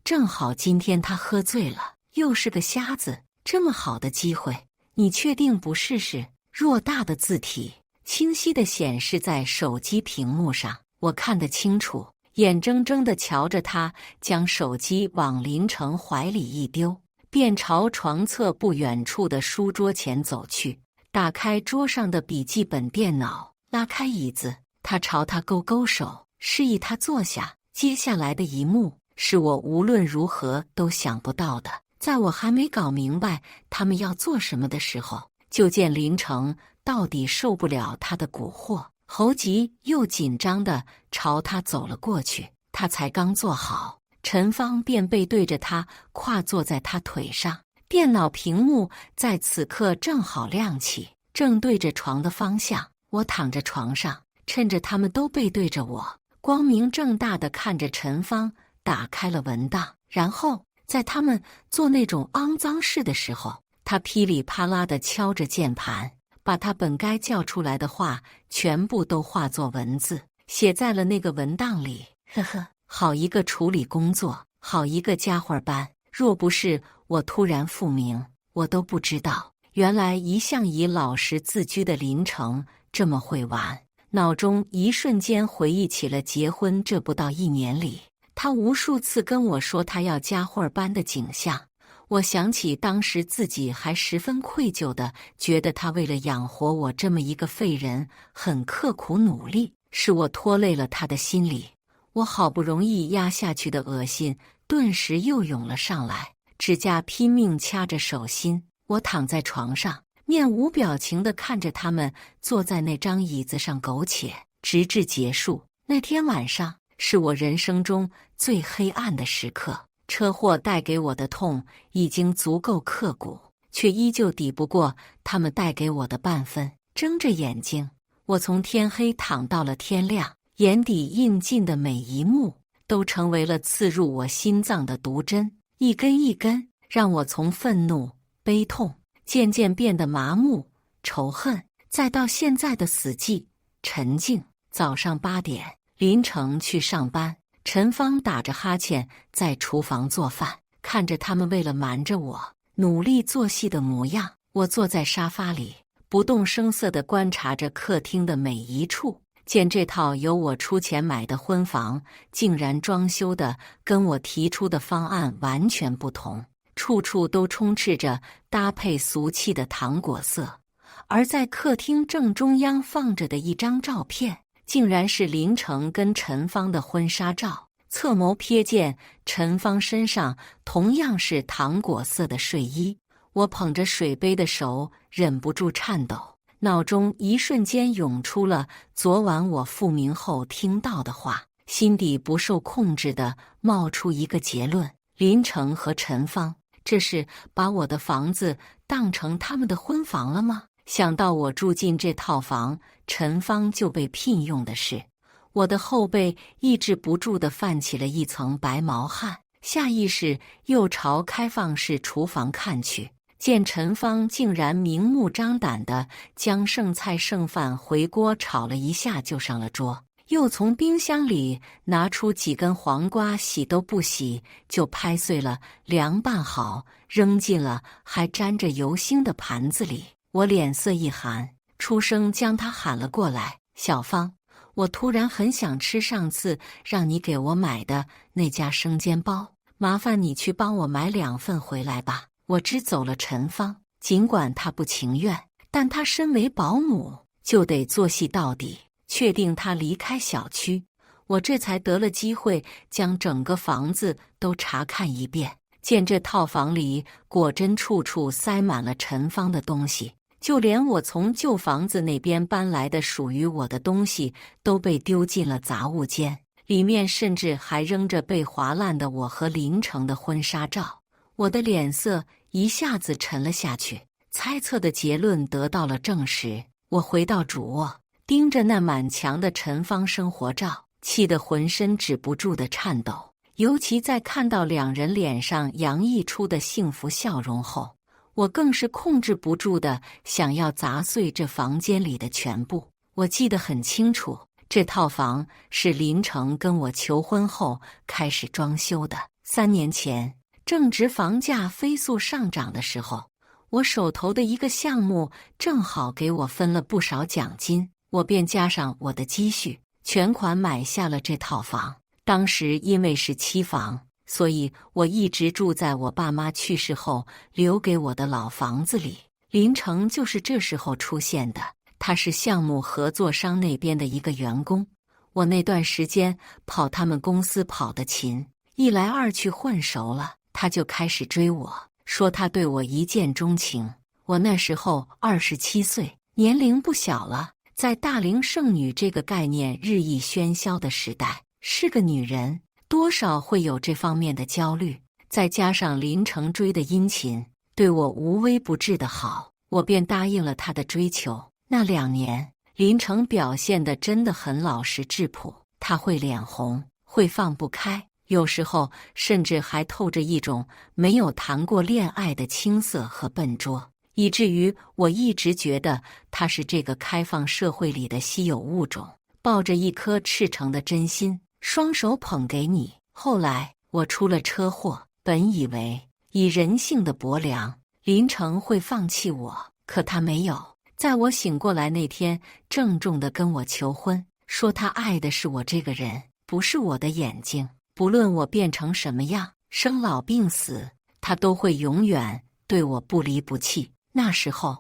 正好今天他喝醉了，又是个瞎子，这么好的机会，你确定不试试？偌大的字体清晰地显示在手机屏幕上，我看得清楚，眼睁睁地瞧着他将手机往林城怀里一丢，便朝床侧不远处的书桌前走去，打开桌上的笔记本电脑，拉开椅子，他朝他勾勾手，示意他坐下。接下来的一幕是我无论如何都想不到的。在我还没搞明白他们要做什么的时候，就见林城到底受不了他的蛊惑，猴急又紧张地朝他走了过去。他才刚坐好，陈芳便背对着他跨坐在他腿上，电脑屏幕在此刻正好亮起，正对着床的方向。我躺着床上，趁着他们都背对着我，光明正大地看着陈芳打开了文档，然后在他们做那种肮脏事的时候，他噼里啪啦地敲着键盘，把他本该叫出来的话全部都化作文字，写在了那个文档里。呵呵，好一个处理工作，好一个加会儿班。若不是我突然复明，我都不知道，原来一向以老实自居的林城这么会玩。脑中一瞬间回忆起了结婚这不到1年里，他无数次跟我说他要加会儿班的景象。我想起当时自己还十分愧疚的觉得他为了养活我这么一个废人很刻苦努力，是我拖累了他的心理。我好不容易压下去的恶心顿时又涌了上来，指甲拼命掐着手心。我躺在床上，面无表情地看着他们坐在那张椅子上苟且，直至结束。那天晚上是我人生中最黑暗的时刻，车祸带给我的痛已经足够刻骨，却依旧抵不过他们带给我的半分。睁着眼睛，我从天黑躺到了天亮，眼底印进的每一幕都成为了刺入我心脏的毒针，一根一根让我从愤怒、悲痛渐渐变得麻木、仇恨，再到现在的死寂、沉静。早上8点，林城去上班，陈芳打着哈欠在厨房做饭，看着他们为了瞒着我努力做戏的模样，我坐在沙发里不动声色地观察着客厅的每一处。见这套由我出钱买的婚房竟然装修的跟我提出的方案完全不同，处处都充斥着搭配俗气的糖果色，而在客厅正中央放着的一张照片，竟然是林城跟陈芳的婚纱照。侧眸瞥见陈芳身上同样是糖果色的睡衣，我捧着水杯的手忍不住颤抖，脑中一瞬间涌出了昨晚我复明后听到的话，心底不受控制地冒出一个结论：林城和陈芳这是把我的房子当成他们的婚房了吗？想到我住进这套房，陈芳就被聘用的事，我的后背抑制不住地泛起了一层白毛汗，下意识又朝开放式厨房看去，见陈芳竟然明目张胆地将剩菜剩饭回锅炒了一下就上了桌，又从冰箱里拿出几根黄瓜，洗都不洗就拍碎了凉拌好，扔进了还沾着油腥的盘子里。我脸色一寒，出声将他喊了过来：小芳，我突然很想吃上次让你给我买的那家生煎包，麻烦你去帮我买2份回来吧。我支走了陈芳，尽管她不情愿，但她身为保姆就得做戏到底。确定她离开小区，我这才得了机会将整个房子都查看一遍，见这套房里果真处处塞满了陈芳的东西，就连我从旧房子那边搬来的属于我的东西都被丢进了杂物间，里面甚至还扔着被划烂的我和林成的婚纱照。我的脸色一下子沉了下去，猜测的结论得到了证实。我回到主卧，盯着那满墙的陈芳生活照，气得浑身止不住的颤抖。尤其在看到两人脸上洋溢出的幸福笑容后，我更是控制不住的想要砸碎这房间里的全部。我记得很清楚，这套房是林成跟我求婚后开始装修的。3年前，正值房价飞速上涨的时候，我手头的一个项目正好给我分了不少奖金，我便加上我的积蓄，全款买下了这套房。当时因为是期房，所以我一直住在我爸妈去世后留给我的老房子里。林成就是这时候出现的，他是项目合作商那边的一个员工。我那段时间跑他们公司跑得勤，一来二去混熟了，他就开始追我，说他对我一见钟情。我那时候27岁，年龄不小了，在大龄剩女这个概念日益喧嚣的时代，是个女人多少会有这方面的焦虑，再加上林成追的殷勤，对我无微不至的好，我便答应了他的追求。那2年，林成表现得真的很老实质朴，他会脸红，会放不开，有时候甚至还透着一种没有谈过恋爱的青涩和笨拙，以至于我一直觉得他是这个开放社会里的稀有物种，抱着一颗赤诚的真心，双手捧给你。后来我出了车祸，本以为以人性的薄凉，林成会放弃我，可他没有。在我醒过来那天，郑重地跟我求婚，说他爱的是我这个人，不是我的眼睛。不论我变成什么样，生老病死，他都会永远对我不离不弃。那时候，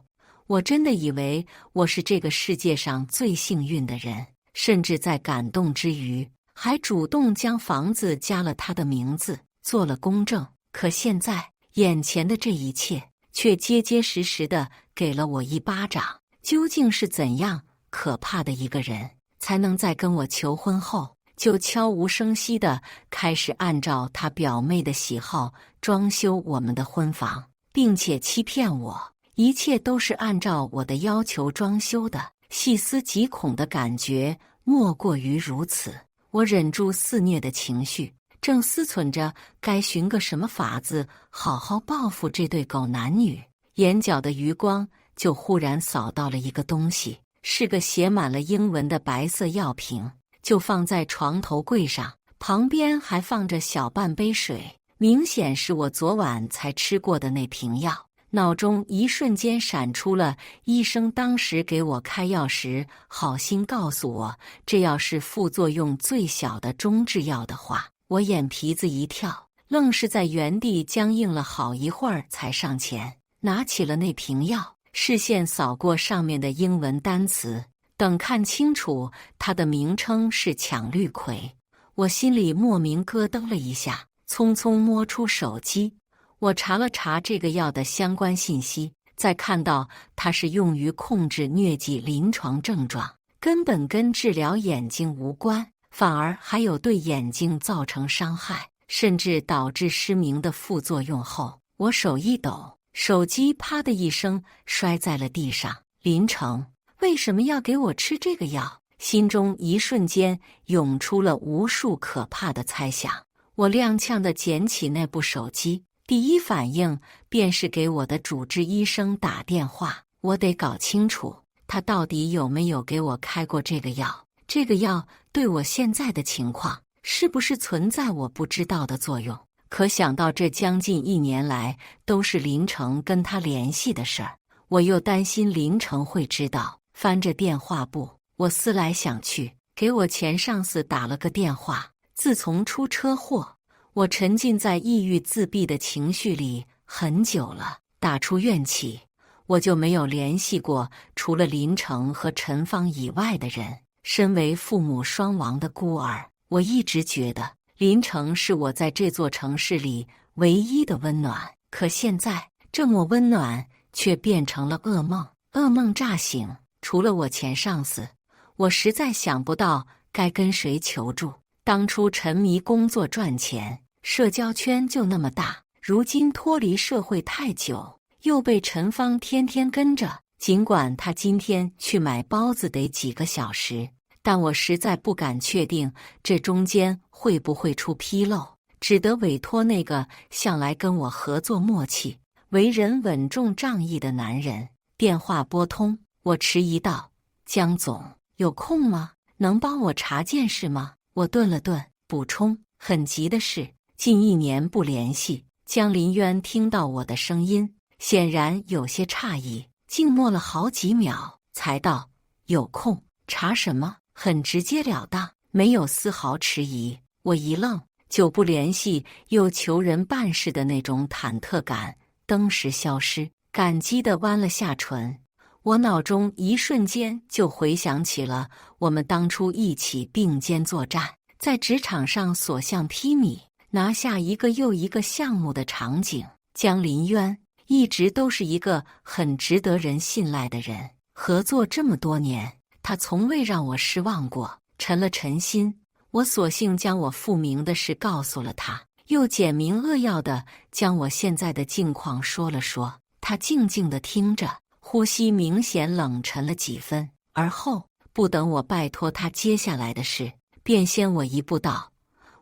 我真的以为我是这个世界上最幸运的人，甚至在感动之余，还主动将房子加了他的名字，做了公证。可现在，眼前的这一切却结结实实的给了我一巴掌。究竟是怎样可怕的一个人，才能在跟我求婚后就悄无声息地开始按照他表妹的喜好装修我们的婚房，并且欺骗我，一切都是按照我的要求装修的。细思极恐的感觉莫过于如此。我忍住肆虐的情绪，正思忖着该寻个什么法子好好报复这对狗男女，眼角的余光就忽然扫到了一个东西，是个写满了英文的白色药瓶，就放在床头柜上，旁边还放着小半杯水，明显是我昨晚才吃过的那瓶药。脑中一瞬间闪出了医生当时给我开药时好心告诉我，这药是副作用最小的中制药的话。我眼皮子一跳，愣是在原地僵硬了好一会儿，才上前拿起了那瓶药，视线扫过上面的英文单词，等看清楚它的名称是羟氯喹。我心里莫名咯噔了一下，匆匆摸出手机，我查了查这个药的相关信息，再看到它是用于控制疟疾临床症状，根本跟治疗眼睛无关，反而还有对眼睛造成伤害，甚至导致失明的副作用后，我手一抖，手机啪的一声摔在了地上。林成为什么要给我吃这个药？心中一瞬间涌出了无数可怕的猜想。我踉跄地捡起那部手机，第一反应便是给我的主治医生打电话，我得搞清楚他到底有没有给我开过这个药，这个药对我现在的情况是不是存在我不知道的作用。可想到这将近1年来都是林成跟他联系的事儿，我又担心林成会知道。翻着电话簿，我思来想去，给我前上司打了个电话。自从出车祸，我沉浸在抑郁自闭的情绪里很久了，打出怨气，我就没有联系过除了林成和陈芳以外的人。身为父母双亡的孤儿，我一直觉得林城是我在这座城市里唯一的温暖，可现在这抹温暖却变成了噩梦。噩梦乍醒，除了我前上司，我实在想不到该跟谁求助。当初沉迷工作赚钱，社交圈就那么大，如今脱离社会太久，又被陈芳天天跟着。尽管他今天去买包子得几个小时，但我实在不敢确定这中间会不会出纰漏，只得委托那个向来跟我合作默契、为人稳重仗义的男人。电话拨通，我迟疑道：“江总，有空吗？能帮我查件事吗？”我顿了顿，补充：“很急的事，近1年不联系。”江林渊听到我的声音，显然有些诧异，静默了好几秒，才道：“有空，查什么？”很直截了当，没有丝毫迟疑。我一愣，久不联系又求人办事的那种忐忑感登时消失，感激地弯了下唇。我脑中一瞬间就回想起了我们当初一起并肩作战，在职场上所向披靡，拿下一个又一个项目的场景。江林渊一直都是一个很值得人信赖的人，合作这么多年，他从未让我失望过。沉了沉心，我索性将我复明的事告诉了他，又简明扼要地将我现在的境况说了说。他静静地听着，呼吸明显冷沉了几分，而后不等我拜托他接下来的事，便先我一步道：“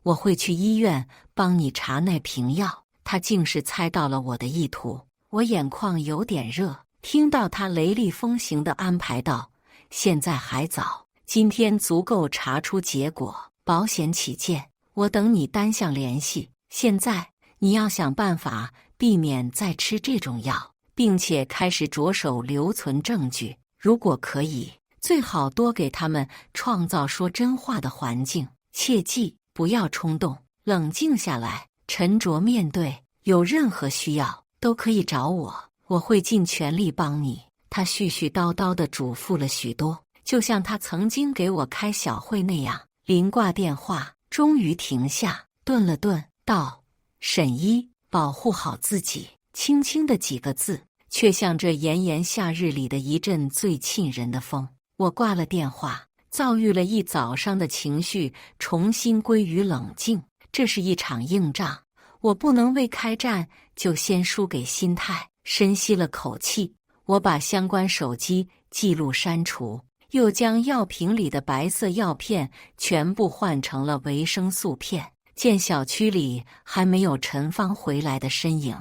我会去医院帮你查那瓶药。”他竟是猜到了我的意图，我眼眶有点热。听到他雷厉风行地安排道：“现在还早，今天足够查出结果，保险起见，我等你单向联系。现在你要想办法避免再吃这种药，并且开始着手留存证据，如果可以，最好多给他们创造说真话的环境。切记不要冲动，冷静下来，沉着面对，有任何需要都可以找我，我会尽全力帮你。”他絮絮叨叨地嘱咐了许多，就像他曾经给我开小会那样。临挂电话，终于停下，顿了顿，道：“沈一，保护好自己。”轻轻的几个字，却像这炎炎夏日里的一阵最沁人的风。我挂了电话，躁郁了一早上的情绪重新归于冷静。这是一场硬仗，我不能未开战就先输给心态。深吸了口气，我把相关手机记录删除，又将药瓶里的白色药片全部换成了维生素片。见小区里还没有陈芳回来的身影，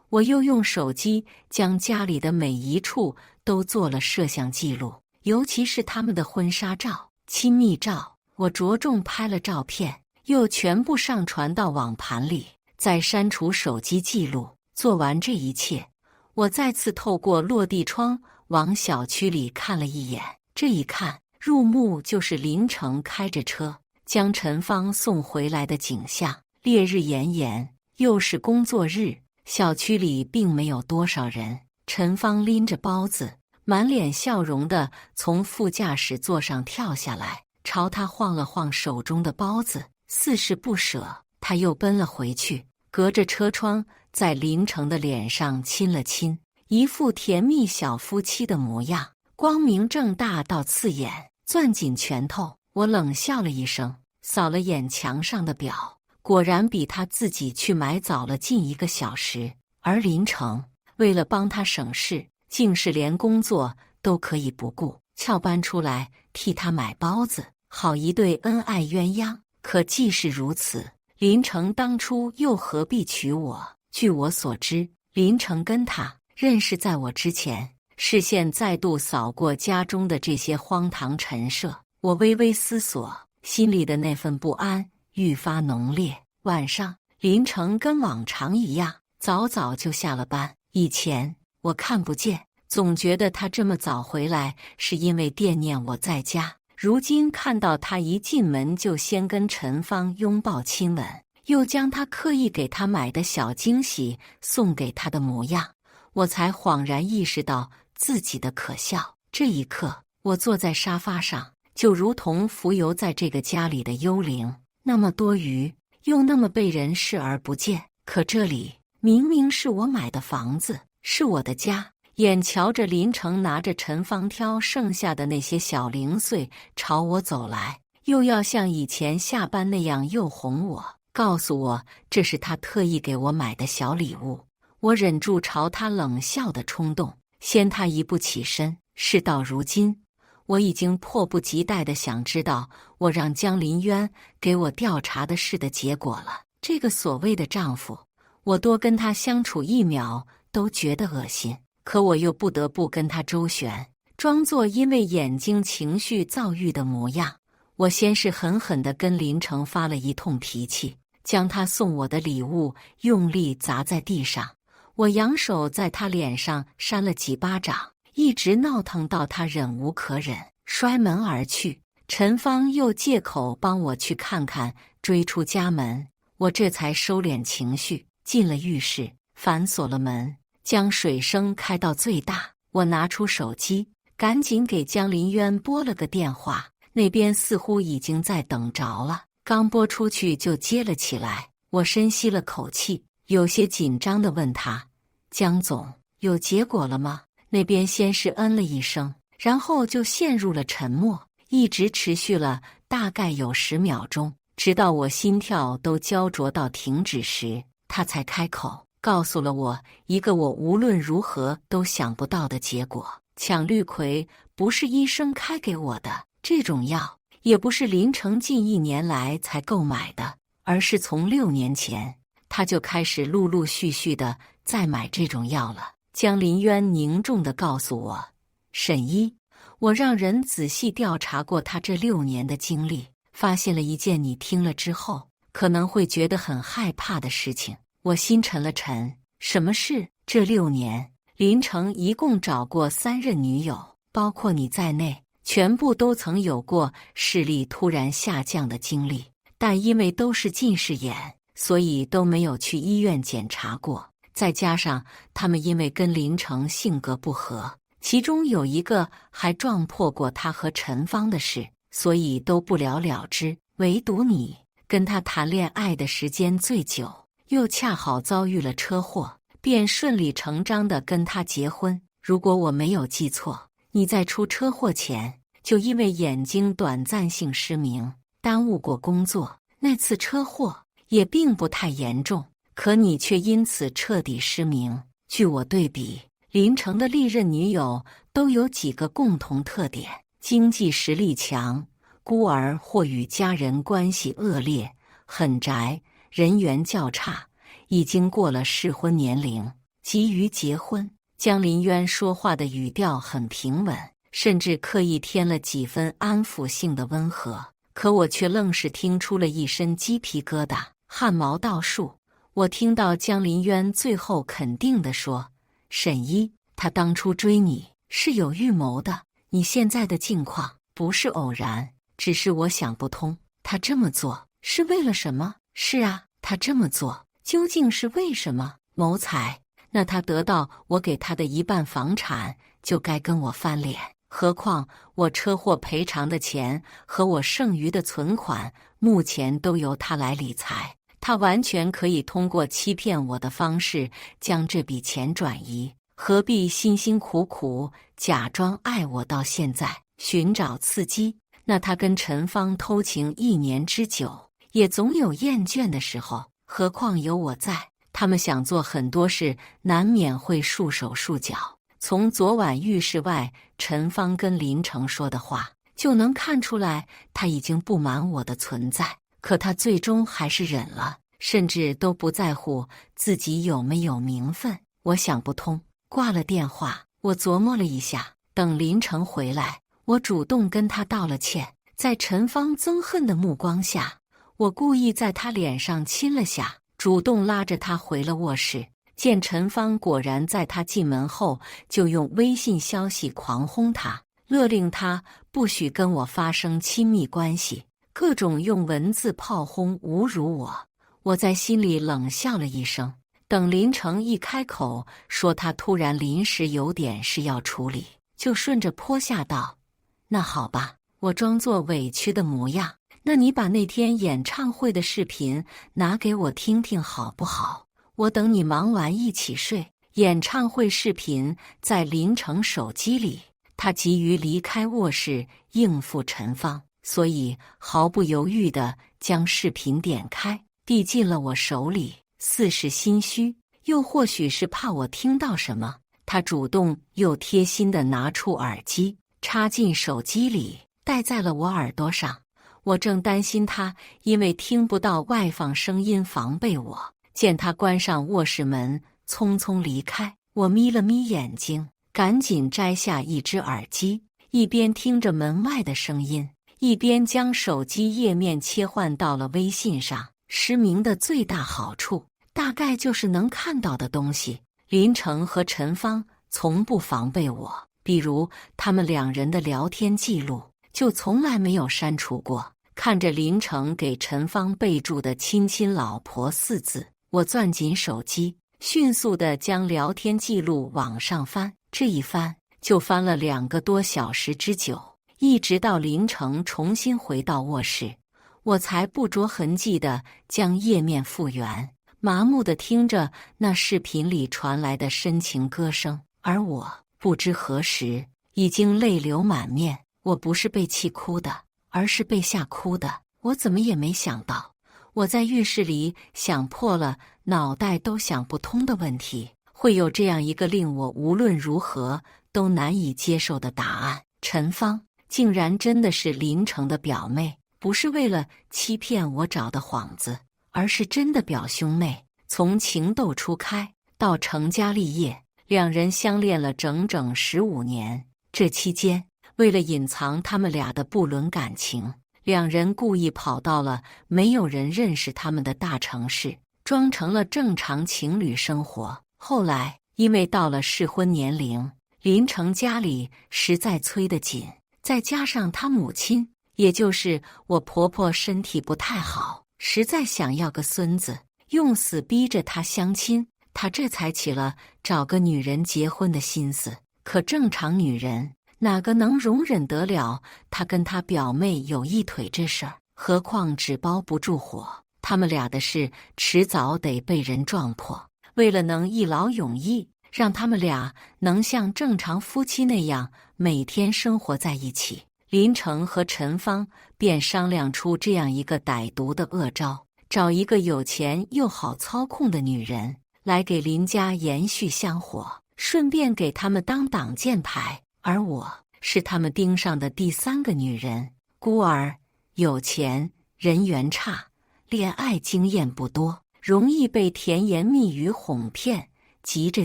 我又用手机将家里的每一处都做了摄像记录，尤其是他们的婚纱照、亲密照，我着重拍了照片，又全部上传到网盘里，再删除手机记录。做完这一切，我再次透过落地窗往小区里看了一眼，这一看入目就是林城开着车将陈芳送回来的景象。烈日炎炎，又是工作日，小区里并没有多少人。陈芳拎着包子，满脸笑容地从副驾驶座上跳下来，朝他晃了晃手中的包子，似是不舍。他又奔了回去，隔着车窗在林城的脸上亲了亲，一副甜蜜小夫妻的模样，光明正大到刺眼，攥紧拳头。我冷笑了一声，扫了眼墙上的表，果然比他自己去买早了近1个小时。而林城为了帮他省事，竟是连工作都可以不顾，翘班出来替他买包子，好一对恩爱鸳鸯。可既是如此，林城当初又何必娶我？据我所知，林城跟他认识在我之前。视线再度扫过家中的这些荒唐陈设，我微微思索，心里的那份不安愈发浓烈。晚上，林城跟往常一样，早早就下了班。以前我看不见，总觉得他这么早回来是因为惦念我在家。如今看到他一进门就先跟陈芳拥抱亲吻，又将他刻意给他买的小惊喜送给他的模样，我才恍然意识到自己的可笑。这一刻，我坐在沙发上，就如同浮游在这个家里的幽灵，那么多余，又那么被人视而不见。可这里明明是我买的房子，是我的家。眼瞧着林成拿着陈芳挑剩下的那些小零碎朝我走来，又要像以前下班那样诱哄我，告诉我这是他特意给我买的小礼物。我忍住朝他冷笑的冲动，先他一步起身。事到如今，我已经迫不及待地想知道我让江林渊给我调查的事的结果了。这个所谓的丈夫，我多跟他相处1秒都觉得恶心，可我又不得不跟他周旋，装作因为眼睛情绪躁郁的模样。我先是狠狠地跟林成发了一通脾气，将他送我的礼物用力砸在地上。我扬手在他脸上扇了几巴掌，一直闹腾到他忍无可忍，摔门而去。陈芳又借口帮我去看看，追出家门。我这才收敛情绪，进了浴室，反锁了门，将水声开到最大。我拿出手机，赶紧给江林渊拨了个电话，那边似乎已经在等着了。刚拨出去就接了起来。我深吸了口气，有些紧张地问他：江总，有结果了吗？那边先是嗯了一声，然后就陷入了沉默，一直持续了大概有10秒钟，直到我心跳都焦灼到停止时，他才开口，告诉了我一个我无论如何都想不到的结果。羟氯喹不是医生开给我的，这种药也不是林成近1年来才购买的，而是从6年前他就开始陆陆续续的在买这种药了。江林渊凝重地告诉我：沈一，我让人仔细调查过他这6年的经历，发现了一件你听了之后可能会觉得很害怕的事情。我心沉了沉。什么事？这6年，林成一共找过3任女友，包括你在内，全部都曾有过视力突然下降的经历，但因为都是近视眼，所以都没有去医院检查过。再加上他们因为跟林成性格不合，其中有一个还撞破过他和陈芳的事，所以都不了了之。唯独你跟他谈恋爱的时间最久，又恰好遭遇了车祸，便顺理成章地跟他结婚。如果我没有记错，你在出车祸前就因为眼睛短暂性失明，耽误过工作。那次车祸也并不太严重，可你却因此彻底失明。据我对比，林成的历任女友都有几个共同特点：经济实力强，孤儿或与家人关系恶劣，很宅，人缘较差，已经过了适婚年龄，急于结婚。江林渊说话的语调很平稳，甚至刻意添了几分安抚性的温和，可我却愣是听出了一身鸡皮疙瘩，汗毛倒竖。我听到江林渊最后肯定地说：沈一，他当初追你是有预谋的，你现在的境况不是偶然，只是我想不通，他这么做是为了什么？是啊，他这么做究竟是为什么？谋财？那他得到我给他的1半房产，就该跟我翻脸。何况我车祸赔偿的钱和我剩余的存款，目前都由他来理财。他完全可以通过欺骗我的方式将这笔钱转移，何必辛辛苦苦假装爱我到现在，寻找刺激？那他跟陈芳偷情1年之久，也总有厌倦的时候，何况有我在，他们想做很多事难免会束手束脚。从昨晚浴室外陈芳跟林成说的话就能看出来，他已经不满我的存在，可他最终还是忍了，甚至都不在乎自己有没有名分。我想不通，挂了电话。我琢磨了一下，等林成回来，我主动跟他道了歉。在陈芳憎恨的目光下，我故意在他脸上亲了下，主动拉着他回了卧室。见陈芳果然在他进门后就用微信消息狂轰他，勒令他不许跟我发生亲密关系，各种用文字炮轰侮辱我。我在心里冷笑了一声。等林成一开口说他突然临时有点事要处理，就顺着坡下道：那好吧。我装作委屈的模样，那你把那天演唱会的视频拿给我听听好不好？我等你忙完一起睡。演唱会视频在林城手机里，他急于离开卧室应付陈芳，所以毫不犹豫地将视频点开，递进了我手里。似是心虚，又或许是怕我听到什么，他主动又贴心地拿出耳机，插进手机里，戴在了我耳朵上。我正担心他因为听不到外放声音防备我，见他关上卧室门，匆匆离开。我眯了眯眼睛，赶紧摘下一只耳机，一边听着门外的声音，一边将手机页面切换到了微信上。失明的最大好处，大概就是能看到的东西。林城和陈芳从不防备我，比如他们两人的聊天记录，就从来没有删除过。看着林城给陈芳备注的亲亲老婆4字，我攥紧手机，迅速地将聊天记录往上翻，这一翻就翻了2个多小时之久，一直到林城重新回到卧室，我才不着痕迹地将页面复原，麻木地听着那视频里传来的深情歌声，而我不知何时已经泪流满面。我不是被气哭的，而是被吓哭的。我怎么也没想到，我在浴室里想破了脑袋都想不通的问题，会有这样一个令我无论如何都难以接受的答案。陈芳竟然真的是林城的表妹，不是为了欺骗我找的幌子，而是真的表兄妹。从情窦初开到成家立业，两人相恋了整整15年。这期间，为了隐藏他们俩的不伦感情，两人故意跑到了没有人认识他们的大城市，装成了正常情侣生活。后来因为到了适婚年龄，林城家里实在催得紧，再加上他母亲，也就是我婆婆身体不太好，实在想要个孙子，用死逼着他相亲，他这才起了找个女人结婚的心思。可正常女人哪个能容忍得了他跟他表妹有一腿这事儿？何况纸包不住火，他们俩的事迟早得被人撞破。为了能一劳永逸，让他们俩能像正常夫妻那样每天生活在一起，林城和陈芳便商量出这样一个歹毒的恶招，找一个有钱又好操控的女人来给林家延续香火，顺便给他们当挡箭牌。而我是他们盯上的第3个女人，孤儿，有钱，人缘差，恋爱经验不多，容易被甜言蜜语哄骗，急着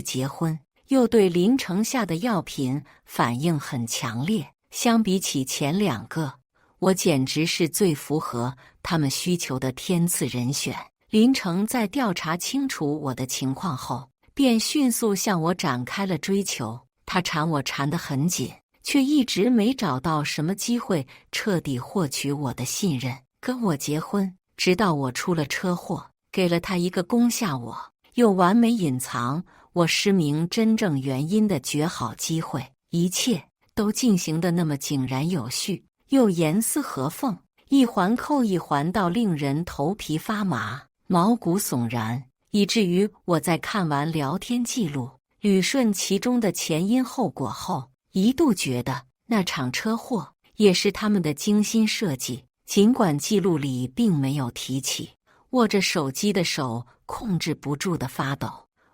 结婚，又对林城下的药品反应很强烈。相比起前2个，我简直是最符合他们需求的天赐人选。林城在调查清楚我的情况后，便迅速向我展开了追求。他缠我缠得很紧，却一直没找到什么机会彻底获取我的信任，跟我结婚。直到我出了车祸，给了他一个攻下我，又完美隐藏我失明真正原因的绝好机会。一切都进行得那么井然有序，又严丝合缝，一环扣一环，到令人头皮发麻，毛骨悚然，以至于我在看完聊天记录，捋顺其中的前因后果后，一度觉得那场车祸也是他们的精心设计。尽管记录里并没有提起，握着手机的手控制不住的发抖。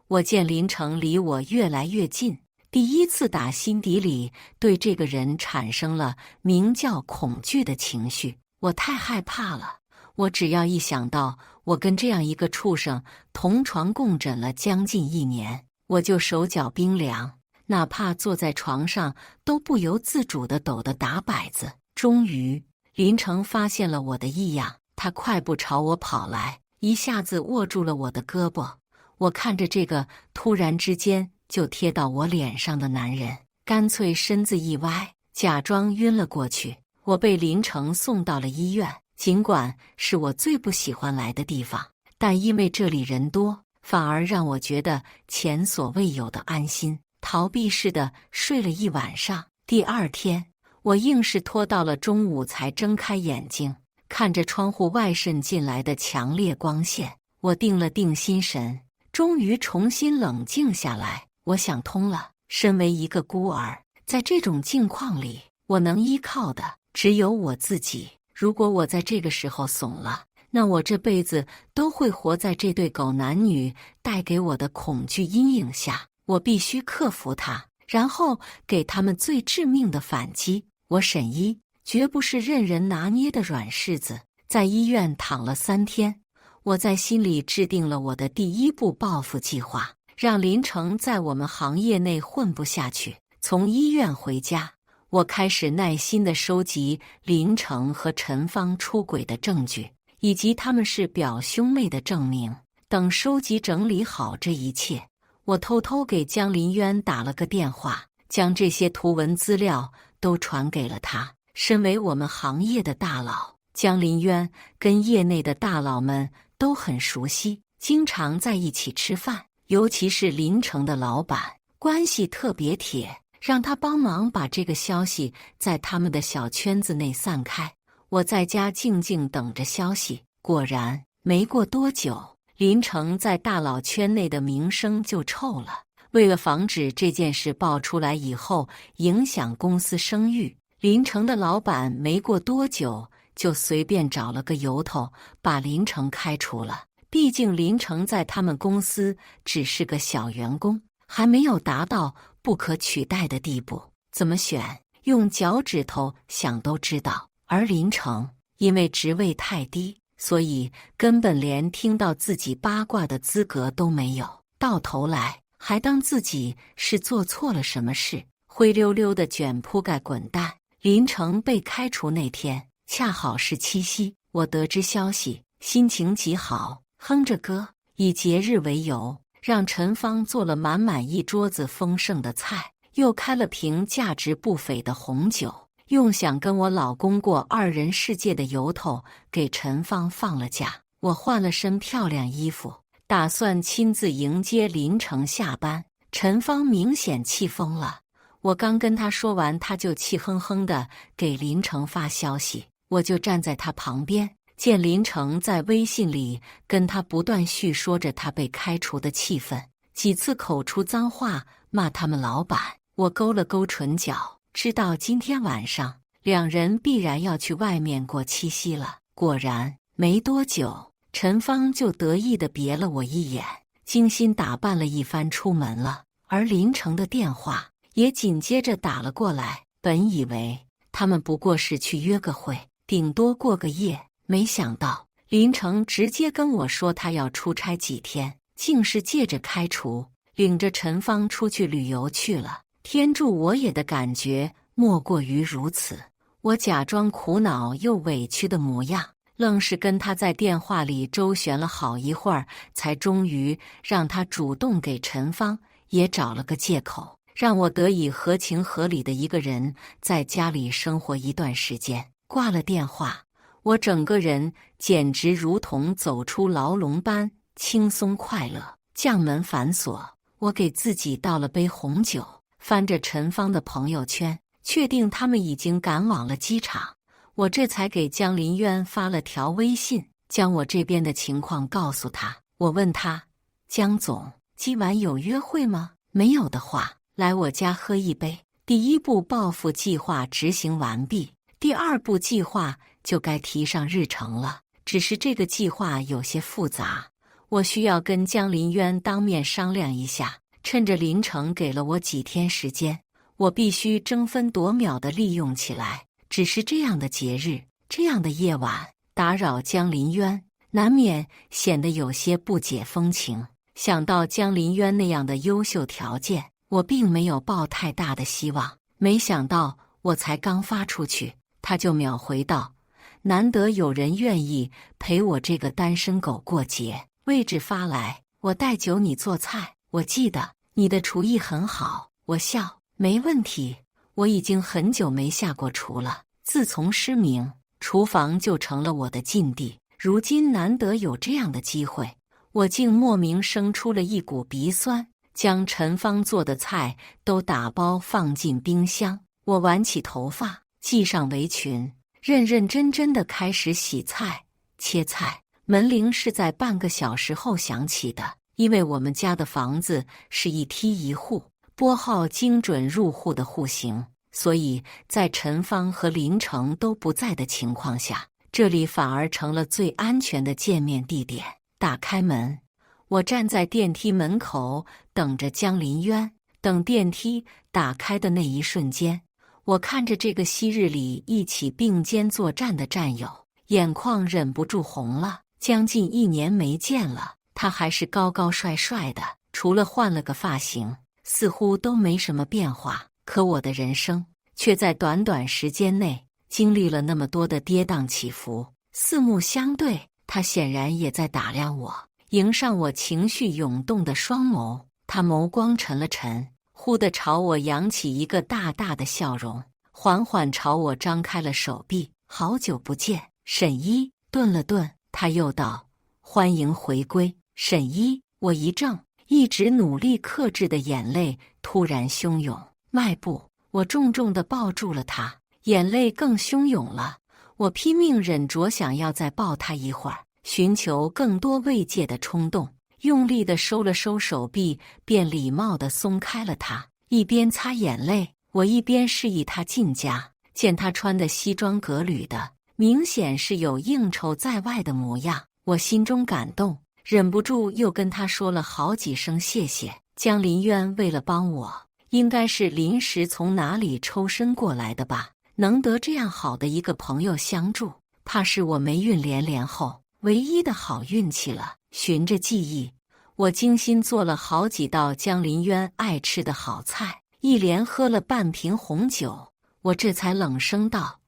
我见林城离我越来越近，第一次打心底里对这个人产生了名叫恐惧的情绪。我太害怕了，我只要一想到我跟这样一个畜生同床共枕了将近1年，我就手脚冰凉，哪怕坐在床上都不由自主地抖得打摆子。终于，林城发现了我的异样，他快步朝我跑来，一下子握住了我的胳膊。我看着这个突然之间就贴到我脸上的男人，干脆身子一歪，假装晕了过去。我被林城送到了医院，尽管是我最不喜欢来的地方，但因为这里人多，反而让我觉得前所未有的安心，逃避似的睡了一晚上。第2天，我硬是拖到了中午才睁开眼睛，看着窗户外渗进来的强烈光线，我定了定心神，终于重新冷静下来。我想通了，身为一个孤儿，在这种境况里，我能依靠的只有我自己。如果我在这个时候怂了，那我这辈子都会活在这对狗男女带给我的恐惧阴影下。我必须克服它，然后给他们最致命的反击。我沈一绝不是任人拿捏的软柿子。在医院躺了3天，我在心里制定了我的第一步报复计划，让林成在我们行业内混不下去。从医院回家，我开始耐心地收集林成和陈芳出轨的证据，以及他们是表兄妹的证明。等收集整理好这一切，我偷偷给江林渊打了个电话，将这些图文资料都传给了他。身为我们行业的大佬，江林渊跟业内的大佬们都很熟悉，经常在一起吃饭。尤其是林成的老板，关系特别铁，让他帮忙把这个消息在他们的小圈子内散开。我在家静静等着消息，果然没过多久，林成在大佬圈内的名声就臭了。为了防止这件事爆出来以后影响公司声誉，林成的老板没过多久就随便找了个由头把林成开除了。毕竟林成在他们公司只是个小员工，还没有达到不可取代的地步，怎么选，用脚趾头想都知道。而林成因为职位太低，所以根本连听到自己八卦的资格都没有，到头来还当自己是做错了什么事，灰溜溜的卷铺盖滚蛋。林成被开除那天恰好是七夕，我得知消息，心情极好，哼着歌，以节日为由，让陈芳做了满满一桌子丰盛的菜，又开了瓶价值不菲的红酒，用想跟我老公过2人世界的由头给陈芳放了假。我换了身漂亮衣服，打算亲自迎接林成下班。陈芳明显气疯了，我刚跟他说完，他就气哼哼的给林成发消息。我就站在他旁边，见林成在微信里跟他不断叙说着他被开除的气愤，几次口出脏话骂他们老板。我勾了勾唇角，知道今天晚上2人必然要去外面过七夕了。果然没多久，陈芳就得意地别了我一眼，精心打扮了一番出门了。而林成的电话也紧接着打了过来，本以为他们不过是去约个会，顶多过个夜，没想到林成直接跟我说他要出差几天，竟是借着开除领着陈芳出去旅游去了。天助我也的感觉莫过于如此。我假装苦恼又委屈的模样，愣是跟他在电话里周旋了好一会儿，才终于让他主动给陈芳也找了个借口，让我得以合情合理的一个人在家里生活一段时间。挂了电话，我整个人简直如同走出牢笼般轻松快乐。将门反锁，我给自己倒了杯红酒，翻着陈芳的朋友圈，确定他们已经赶往了机场。我这才给江林渊发了条微信，将我这边的情况告诉他。我问他，江总，今晚有约会吗？没有的话，来我家喝一杯。第一步报复计划执行完毕，第2步计划就该提上日程了。只是这个计划有些复杂，我需要跟江林渊当面商量一下。趁着林成给了我几天时间，我必须争分夺秒地利用起来。只是这样的节日，这样的夜晚，打扰江林渊，难免显得有些不解风情。想到江林渊那样的优秀条件，我并没有抱太大的希望。没想到我才刚发出去，他就秒回道：难得有人愿意陪我这个单身狗过节，位置发来，我带酒你做菜。我记得你的厨艺很好。我笑，没问题，我已经很久没下过厨了。自从失明，厨房就成了我的禁地。如今难得有这样的机会，我竟莫名生出了一股鼻酸，将陈芳做的菜都打包放进冰箱。我挽起头发，系上围裙，认认真真的开始洗菜、切菜。门铃是在半个小时后响起的，因为我们家的房子是一梯一户，拨号精准入户的户型，所以在陈芳和林成都不在的情况下，这里反而成了最安全的见面地点。打开门，我站在电梯门口等着江林渊。等电梯打开的那一瞬间，我看着这个昔日里一起并肩作战的战友，眼眶忍不住红了。将近1年没见了，他还是高高帅帅的，除了换了个发型，似乎都没什么变化。可我的人生却在短短时间内经历了那么多的跌宕起伏。四目相对，他显然也在打量我，迎上我情绪涌动的双眸，他眸光沉了沉，忽地朝我扬起一个大大的笑容，缓缓朝我张开了手臂。好久不见，沈一。顿了顿，他又道：欢迎回归，沈一。我一怔，一直努力克制的眼泪突然汹涌，迈步，我重重地抱住了他，眼泪更汹涌了。我拼命忍着想要再抱他一会儿，寻求更多慰藉的冲动，用力地收了收手臂，便礼貌地松开了他。一边擦眼泪，我一边示意他进家。见他穿的西装革履的，明显是有应酬在外的模样，我心中感动，忍不住又跟他说了好几声谢谢。江林渊为了帮我，应该是临时从哪里抽身过来的吧，能得这样好的一个朋友相助，怕是我霉运连连后唯一的好运气了。循着记忆，我精心做了好几道江林渊爱吃的好菜，一连喝了半瓶红酒，我这才冷声道：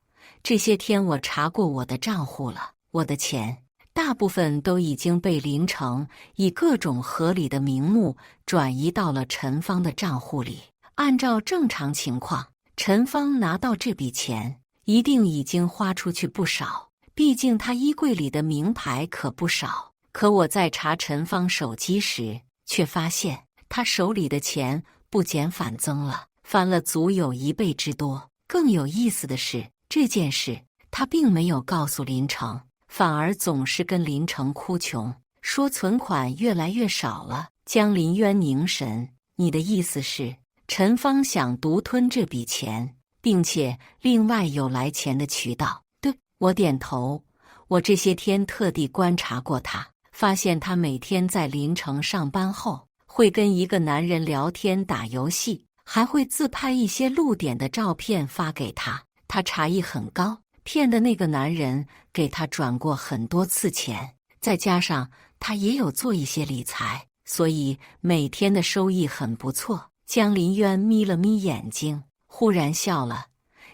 这些天我查过我的账户了，我的钱大部分都已经被林成以各种合理的名目转移到了陈芳的账户里。按照正常情况，陈芳拿到这笔钱一定已经花出去不少，毕竟他衣柜里的名牌可不少。可我在查陈芳手机时，却发现他手里的钱不减反增了，翻了足有1倍之多。更有意思的是，这件事他并没有告诉林成，反而总是跟林成哭穷，说存款越来越少了。江林渊凝神：你的意思是陈芳想独吞这笔钱，并且另外有来钱的渠道？对，我点头。我这些天特地观察过他，发现他每天在林城上班后会跟一个男人聊天打游戏，还会自拍一些露点的照片发给他。他茶艺很高，骗的那个男人给他转过很多次钱，再加上他也有做一些理财，所以每天的收益很不错。江林渊眯了眯眼睛，忽然笑了：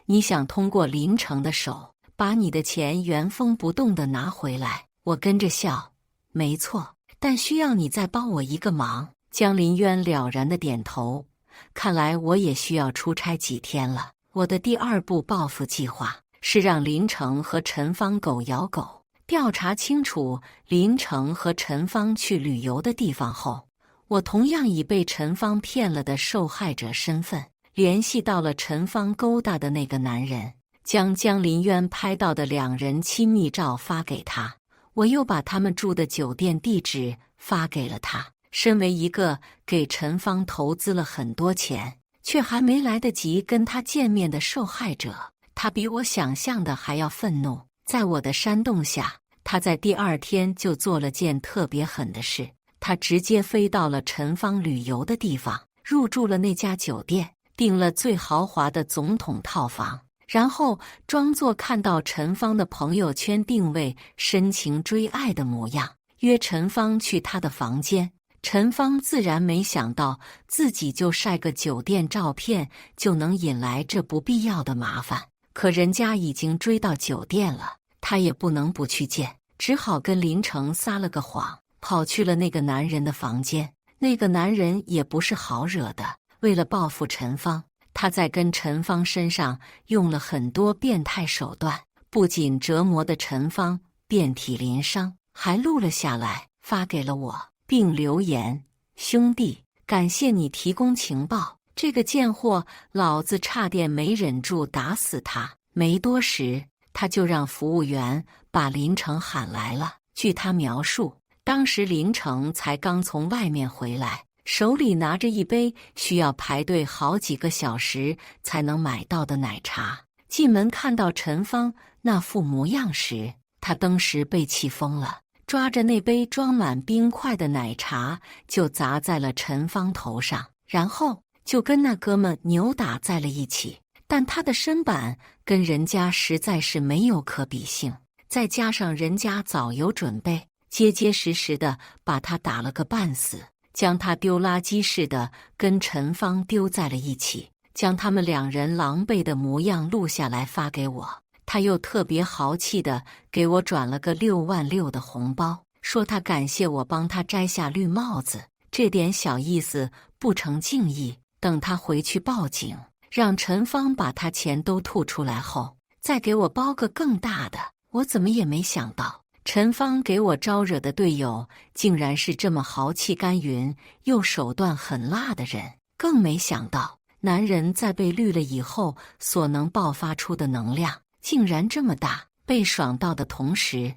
你想通过林城的手把你的钱原封不动地拿回来？我跟着笑：没错，但需要你再帮我一个忙。江林渊了然地点头，看来我也需要出差几天了。我的第2步报复计划是让林成和陈芳狗咬狗，调查清楚林成和陈芳去旅游的地方后，我同样以被陈芳骗了的受害者身份，联系到了陈芳勾搭的那个男人，将江林渊拍到的2人亲密照发给他。我又把他们住的酒店地址发给了他。身为一个给陈芳投资了很多钱，却还没来得及跟他见面的受害者，他比我想象的还要愤怒。在我的煽动下，他在第2天就做了件特别狠的事，他直接飞到了陈芳旅游的地方，入住了那家酒店，订了最豪华的总统套房，然后装作看到陈芳的朋友圈定位深情追爱的模样，约陈芳去他的房间。陈芳自然没想到自己就晒个酒店照片就能引来这不必要的麻烦，可人家已经追到酒店了，他也不能不去见，只好跟林成撒了个谎，跑去了那个男人的房间。那个男人也不是好惹的，为了报复陈芳，他在跟陈芳身上用了很多变态手段，不仅折磨的陈芳遍体鳞伤，还录了下来发给了我，并留言：兄弟，感谢你提供情报，这个贱货老子差点没忍住打死他。没多时，他就让服务员把林成喊来了。据他描述，当时林成才刚从外面回来，手里拿着一杯需要排队好几个小时才能买到的奶茶。进门看到陈芳那副模样时，他当时被气疯了，抓着那杯装满冰块的奶茶就砸在了陈芳头上，然后就跟那哥们扭打在了一起。但他的身板跟人家实在是没有可比性，再加上人家早有准备，结结实实的把他打了个半死，将他丢垃圾似的跟陈芳丢在了一起，将他们两人狼狈的模样录下来发给我。他又特别豪气的给我转了个66000的红包，说他感谢我帮他摘下绿帽子，这点小意思不成敬意，等他回去报警，让陈芳把他钱都吐出来后，再给我包个更大的。我怎么也没想到，陈芳给我招惹的队友竟然是这么豪气干云又手段狠辣的人，更没想到男人在被绿了以后所能爆发出的能量竟然这么大。被爽到的同时，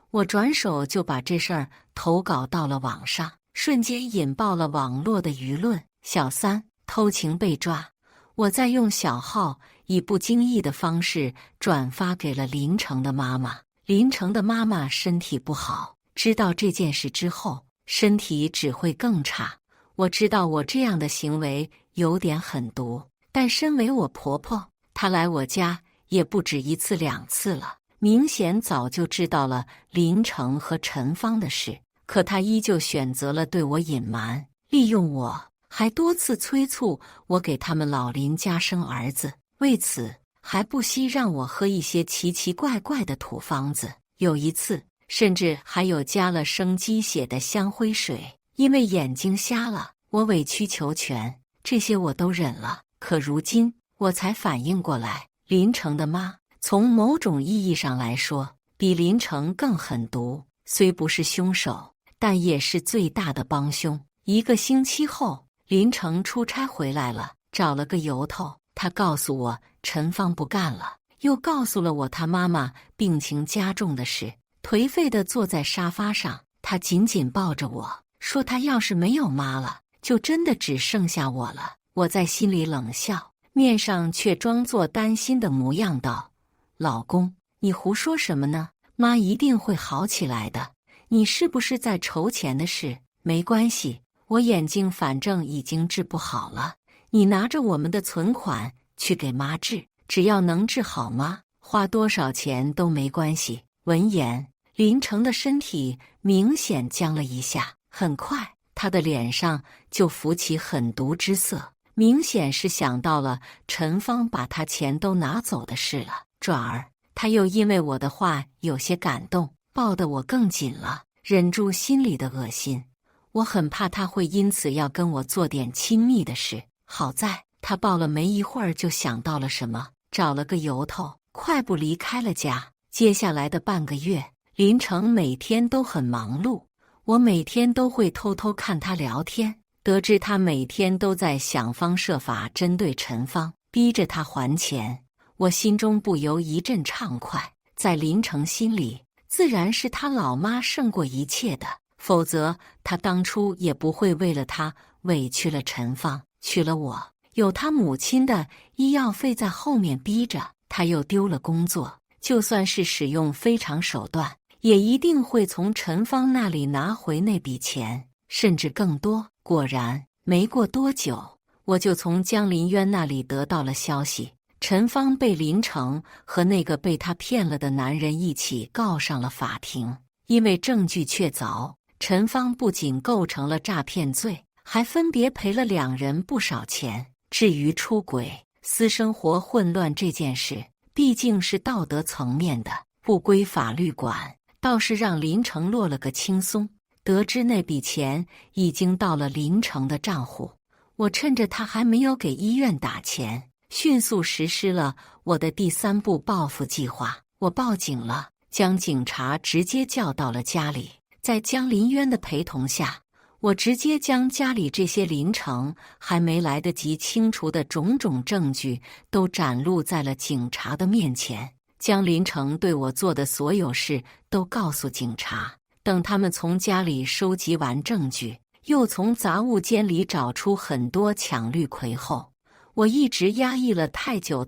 我转手就把这事儿投稿到了网上，瞬间引爆了网络的舆论。小三偷情被抓，我再用小号以不经意的方式转发给了林成的妈妈。林成的妈妈身体不好，知道这件事之后，身体只会更差。我知道我这样的行为有点狠毒，但身为我婆婆，她来我家也不止1次2次了，明显早就知道了林成和陈芳的事，可她依旧选择了对我隐瞒，利用我，还多次催促我给他们老林家生儿子，为此还不惜让我喝一些奇奇怪怪的土方子，有一次甚至还有加了生鸡血的香灰水。因为眼睛瞎了，我委曲求全，这些我都忍了。可如今我才反应过来，林成的妈从某种意义上来说比林成更狠毒，虽不是凶手，但也是最大的帮凶。1个星期后，林成出差回来了，找了个由头，他告诉我陈芳不干了，又告诉了我他妈妈病情加重的事。颓废地坐在沙发上，他紧紧抱着我，说他要是没有妈了，就真的只剩下我了。我在心里冷笑，面上却装作担心的模样道：老公，你胡说什么呢？妈一定会好起来的，你是不是在愁钱的事？没关系，我眼睛反正已经治不好了，你拿着我们的存款去给妈治，只要能治好妈，花多少钱都没关系。闻言，林成的身体明显僵了一下，很快他的脸上就浮起狠毒之色，明显是想到了陈芳把他钱都拿走的事了。转而他又因为我的话有些感动，抱得我更紧了，忍住心里的恶心。我很怕他会因此要跟我做点亲密的事。好在他抱了没一会儿就想到了什么，找了个由头，快步离开了家。接下来的半个月，林成每天都很忙碌，我每天都会偷偷看他聊天，得知他每天都在想方设法针对陈芳，逼着他还钱，我心中不由一阵畅快。在林成心里，自然是他老妈胜过一切的，否则他当初也不会为了他委屈了陈芳，娶了我。有他母亲的医药费在后面逼着，他又丢了工作，就算是使用非常手段，也一定会从陈芳那里拿回那笔钱，甚至更多。果然，没过多久，我就从江林渊那里得到了消息，陈芳被林成和那个被他骗了的男人一起告上了法庭。因为证据确凿，陈芳不仅构成了诈骗罪，还分别赔了2人不少钱。至于出轨、私生活混乱这件事，毕竟是道德层面的，不归法律管，倒是让林成落了个轻松。得知那笔钱已经到了林成的账户，我趁着他还没有给医院打钱，迅速实施了我的第3步报复计划。我报警了，将警察直接叫到了家里，在江林渊的陪同下，我直接将家里这些林成还没来得及清除的种种证据都展露在了警察的面前。将林成对我做的所有事都告诉警察。等他们从家里收集完证据，又从杂物间里找出很多抢绿葵后，我一直压抑了太久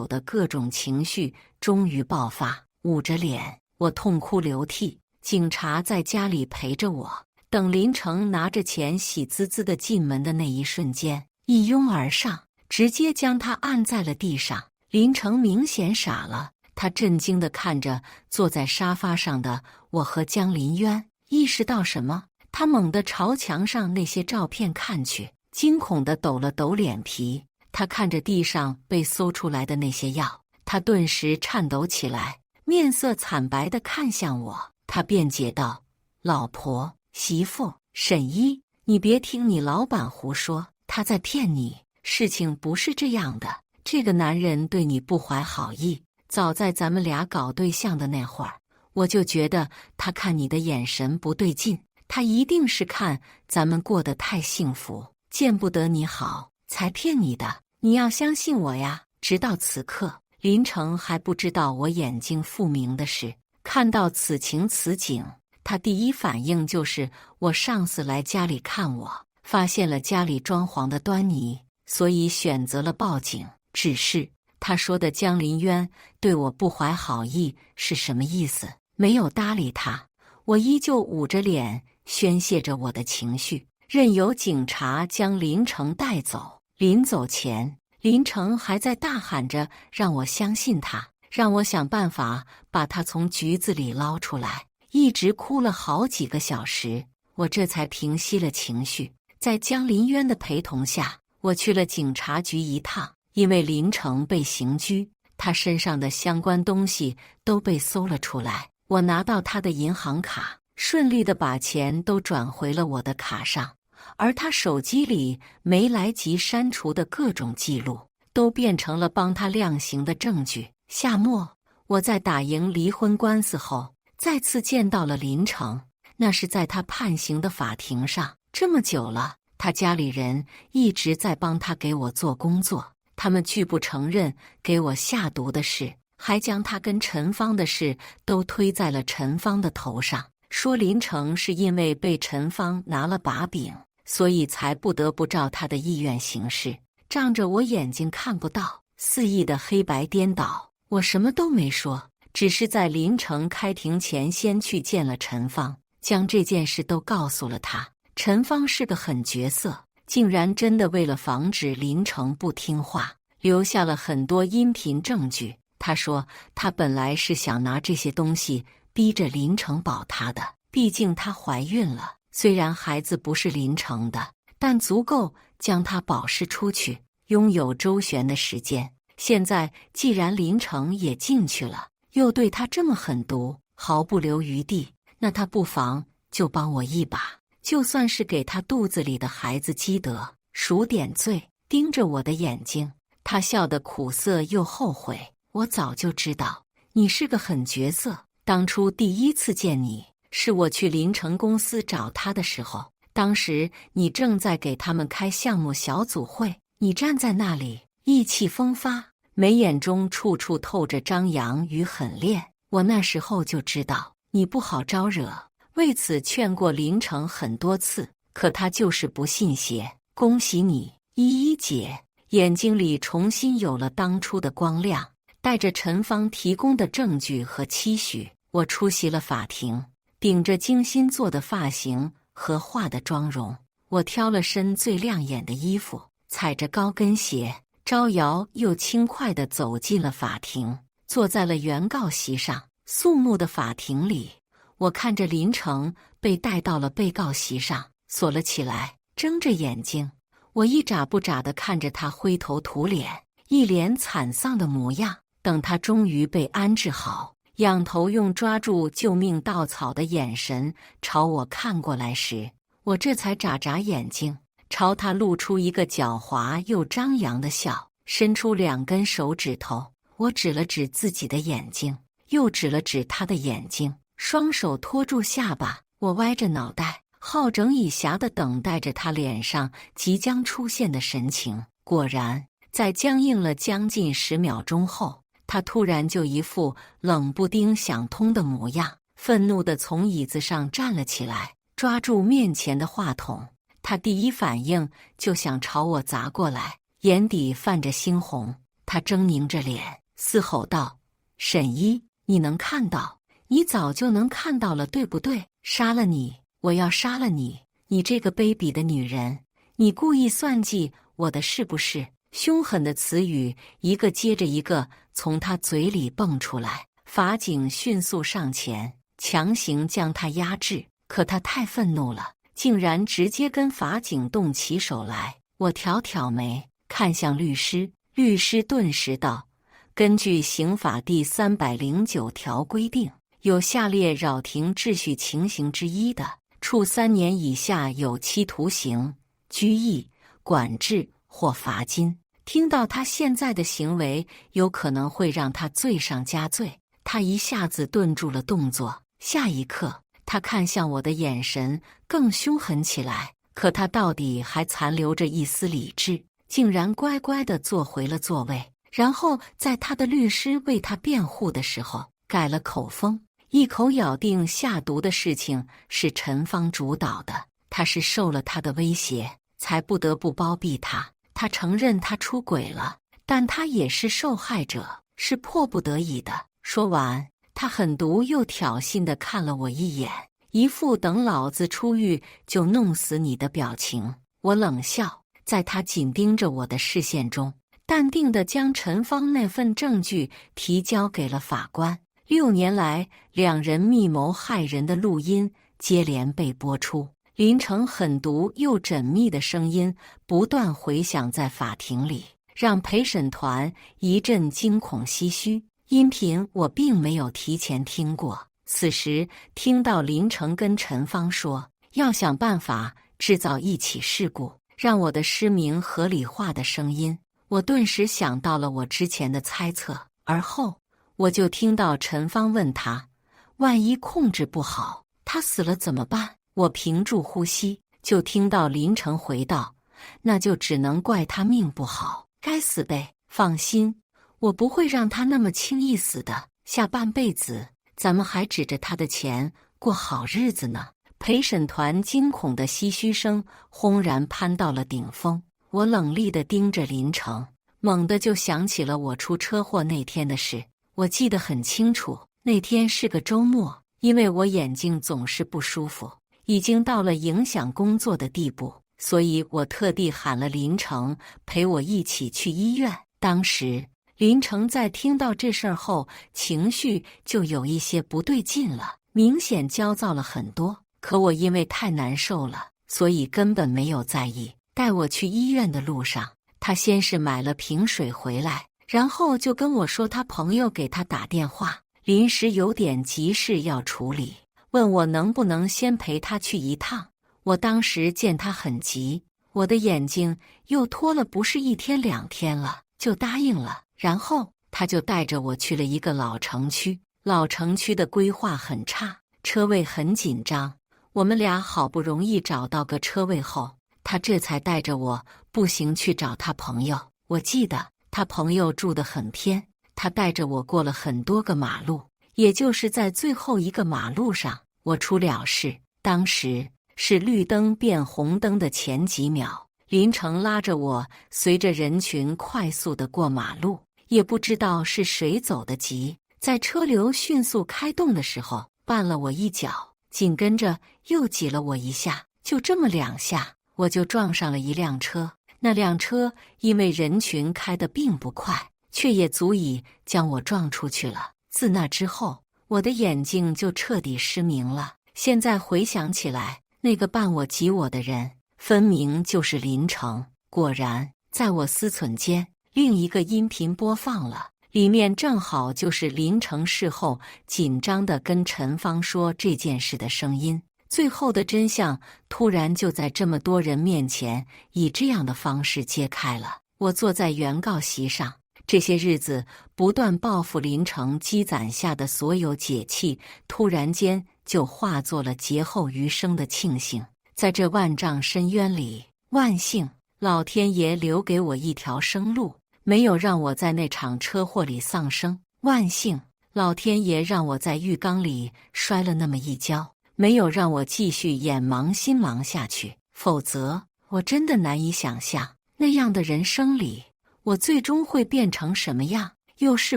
的各种情绪终于爆发，捂着脸，我痛哭流涕。警察在家里陪着我，等林成拿着钱喜滋滋地进门的那一瞬间，一拥而上，直接将他按在了地上。林成明显傻了，他震惊地看着坐在沙发上的我和江林渊，意识到什么，他猛地朝墙上那些照片看去，惊恐地抖了抖脸皮。他看着地上被搜出来的那些药，他顿时颤抖起来，面色惨白地看向我。他辩解道：“老婆、媳妇、沈一，你别听你老板胡说，他在骗你，事情不是这样的。这个男人对你不怀好意，早在咱们俩搞对象的那会儿，我就觉得他看你的眼神不对劲，他一定是看咱们过得太幸福，见不得你好，才骗你的。你要相信我呀。”直到此刻，林成还不知道我眼睛复明的事。看到此情此景，他第一反应就是我上司来家里看我，发现了家里装潢的端倪，所以选择了报警。只是他说的江林渊对我不怀好意是什么意思？没有搭理他，我依旧捂着脸宣泄着我的情绪，任由警察将林成带走。临走前，林成还在大喊着让我相信他，让我想办法把他从局子里捞出来，一直哭了好几个小时，我这才平息了情绪。在江林渊的陪同下，我去了警察局一趟，因为林成被刑拘，他身上的相关东西都被搜了出来。我拿到他的银行卡，顺利地把钱都转回了我的卡上，而他手机里没来及删除的各种记录，都变成了帮他量刑的证据。夏末，我在打赢离婚官司后，再次见到了林成，那是在他判刑的法庭上。这么久了，他家里人一直在帮他给我做工作，他们拒不承认给我下毒的事，还将他跟陈芳的事都推在了陈芳的头上，说林成是因为被陈芳拿了把柄，所以才不得不照他的意愿行事，仗着我眼睛看不到，肆意的黑白颠倒。我什么都没说，只是在林成开庭前先去见了陈芳，将这件事都告诉了他。陈芳是个狠角色，竟然真的为了防止林成不听话，留下了很多音频证据。他说他本来是想拿这些东西逼着林成保他的，毕竟她怀孕了，虽然孩子不是林成的，但足够将他保释出去，拥有周旋的时间。现在既然林成也进去了，又对他这么狠毒，毫不留余地，那他不妨就帮我一把，就算是给他肚子里的孩子积德，赎点罪。盯着我的眼睛，他笑得苦涩又后悔。我早就知道你是个狠角色，当初第一次见你，是我去林成公司找他的时候，当时你正在给他们开项目小组会，你站在那里意气风发，眉眼中处处透着张扬与狠烈。我那时候就知道你不好招惹，为此劝过林成很多次，可他就是不信邪。恭喜你，依依姐。眼睛里重新有了当初的光亮。带着陈芳提供的证据和期许，我出席了法庭。顶着精心做的发型和化的妆容，我挑了身最亮眼的衣服，踩着高跟鞋，招摇又轻快地走进了法庭，坐在了原告席上。肃穆的法庭里，我看着林成被带到了被告席上，锁了起来，睁着眼睛，我一眨不眨地看着他灰头土脸，一脸惨丧的模样。等他终于被安置好，仰头用抓住救命稻草的眼神朝我看过来时，我这才眨眨眼睛，朝他露出一个狡猾又张扬的笑，伸出2根手指头。我指了指自己的眼睛，又指了指他的眼睛，双手托住下巴，我歪着脑袋，好整以暇地等待着他脸上即将出现的神情。果然，在僵硬了将近10秒钟后，他突然就一副冷不丁想通的模样，愤怒地从椅子上站了起来，抓住面前的话筒。他第一反应就想朝我砸过来，眼底泛着猩红。他狰狞着脸，嘶吼道：“沈一，你能看到？你早就能看到了，对不对？杀了你！我要杀了你！你这个卑鄙的女人！你故意算计我的是不是？”凶狠的词语一个接着一个从他嘴里蹦出来。法警迅速上前，强行将他压制，可他太愤怒了，竟然直接跟法警动起手来。我挑挑眉，看向律师，律师顿时道：“根据刑法第309条规定，有下列扰庭秩序情形之一的，处3年以下有期徒刑、拘役、管制或罚金。”听到他现在的行为有可能会让他罪上加罪，他一下子顿住了动作。下一刻，他看向我的眼神更凶狠起来。可他到底还残留着一丝理智，竟然乖乖地坐回了座位。然后在他的律师为他辩护的时候，改了口风，一口咬定下毒的事情是陈芳主导的，他是受了他的威胁才不得不包庇他。他承认他出轨了，但他也是受害者，是迫不得已的。说完，他狠毒又挑衅地看了我一眼，一副等老子出狱就弄死你的表情。我冷笑，在他紧盯着我的视线中，淡定地将陈芳那份证据提交给了法官。6年来，两人密谋害人的录音接连被播出。林成狠毒又缜密的声音不断回响在法庭里，让陪审团一阵惊恐唏嘘。音频我并没有提前听过，此时听到林成跟陈芳说要想办法制造一起事故，让我的失明合理化的声音，我顿时想到了我之前的猜测。而后我就听到陈芳问他，万一控制不好，他死了怎么办？我屏住呼吸，就听到林成回道：“那就只能怪他命不好，该死呗。放心，我不会让他那么轻易死的。下半辈子，咱们还指着他的钱过好日子呢。”陪审团惊恐的唏嘘声轰然攀到了顶峰。我冷厉地盯着林成，猛地就想起了我出车祸那天的事。我记得很清楚，那天是个周末，因为我眼睛总是不舒服，已经到了影响工作的地步，所以我特地喊了林成陪我一起去医院。当时林成在听到这事儿后，情绪就有一些不对劲了，明显焦躁了很多。可我因为太难受了，所以根本没有在意。带我去医院的路上，他先是买了瓶水回来，然后就跟我说他朋友给他打电话，临时有点急事要处理，问我能不能先陪他去一趟。我当时见他很急，我的眼睛又拖了不是1天2天了，就答应了。然后他就带着我去了一个老城区，老城区的规划很差，车位很紧张。我们俩好不容易找到个车位后，他这才带着我步行去找他朋友。我记得他朋友住得很偏，他带着我过了很多个马路，也就是在最后一个马路上，我出了事。当时是绿灯变红灯的前几秒，林成拉着我随着人群快速地过马路，也不知道是谁走得急，在车流迅速开动的时候绊了我一脚，紧跟着又挤了我一下，就这么2下，我就撞上了一辆车。那辆车因为人群开得并不快，却也足以将我撞出去了。自那之后，我的眼睛就彻底失明了。现在回想起来，那个伴我挤我的人，分明就是林成。果然，在我思忖间，另一个音频播放了，里面正好就是林成事后紧张地跟陈芳说这件事的声音。最后的真相突然就在这么多人面前以这样的方式揭开了。我坐在原告席上，这些日子不断报复林成积攒下的所有解气，突然间就化作了劫后余生的庆幸。在这万丈深渊里，万幸老天爷留给我一条生路，没有让我在那场车祸里丧生。万幸，老天爷让我在浴缸里摔了那么一跤，没有让我继续眼盲心盲下去，否则我真的难以想象那样的人生里，我最终会变成什么样，又是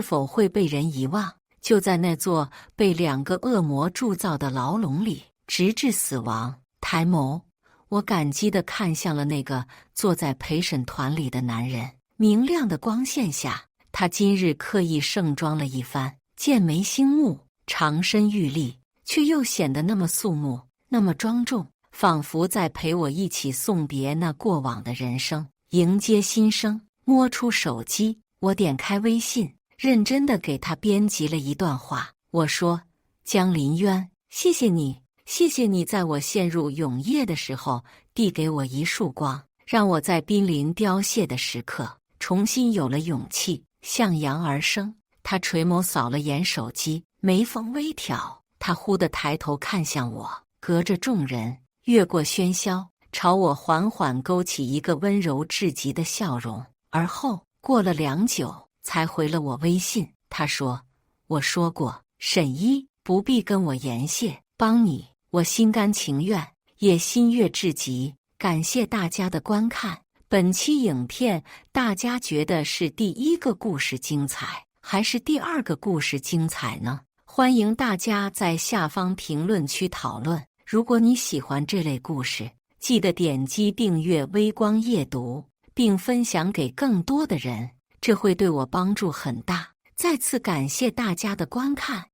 否会被人遗忘。就在那座被2个恶魔铸造的牢笼里，直至死亡。抬眸，我感激地看向了那个坐在陪审团里的男人。明亮的光线下，他今日刻意盛装了一番，剑眉星目，长身玉立，却又显得那么肃穆，那么庄重，仿佛在陪我一起送别那过往的人生，迎接新生。摸出手机，我点开微信，认真地给他编辑了一段话。我说：江林渊，谢谢你，谢谢你在我陷入永夜的时候递给我一束光，让我在濒临凋谢的时刻重新有了勇气，向阳而生。他垂眸扫了眼手机，眉峰微挑，他忽地抬头看向我，隔着众人，越过喧嚣，朝我缓缓勾起一个温柔至极的笑容。而后过了良久，才回了我微信。他说：我说过，沈一不必跟我言谢，帮你我心甘情愿，也心悦至极。感谢大家的观看。本期影片大家觉得是第1个故事精彩，还是第2个故事精彩呢？欢迎大家在下方评论区讨论。如果你喜欢这类故事，记得点击订阅微光夜读，并分享给更多的人，这会对我帮助很大。再次感谢大家的观看。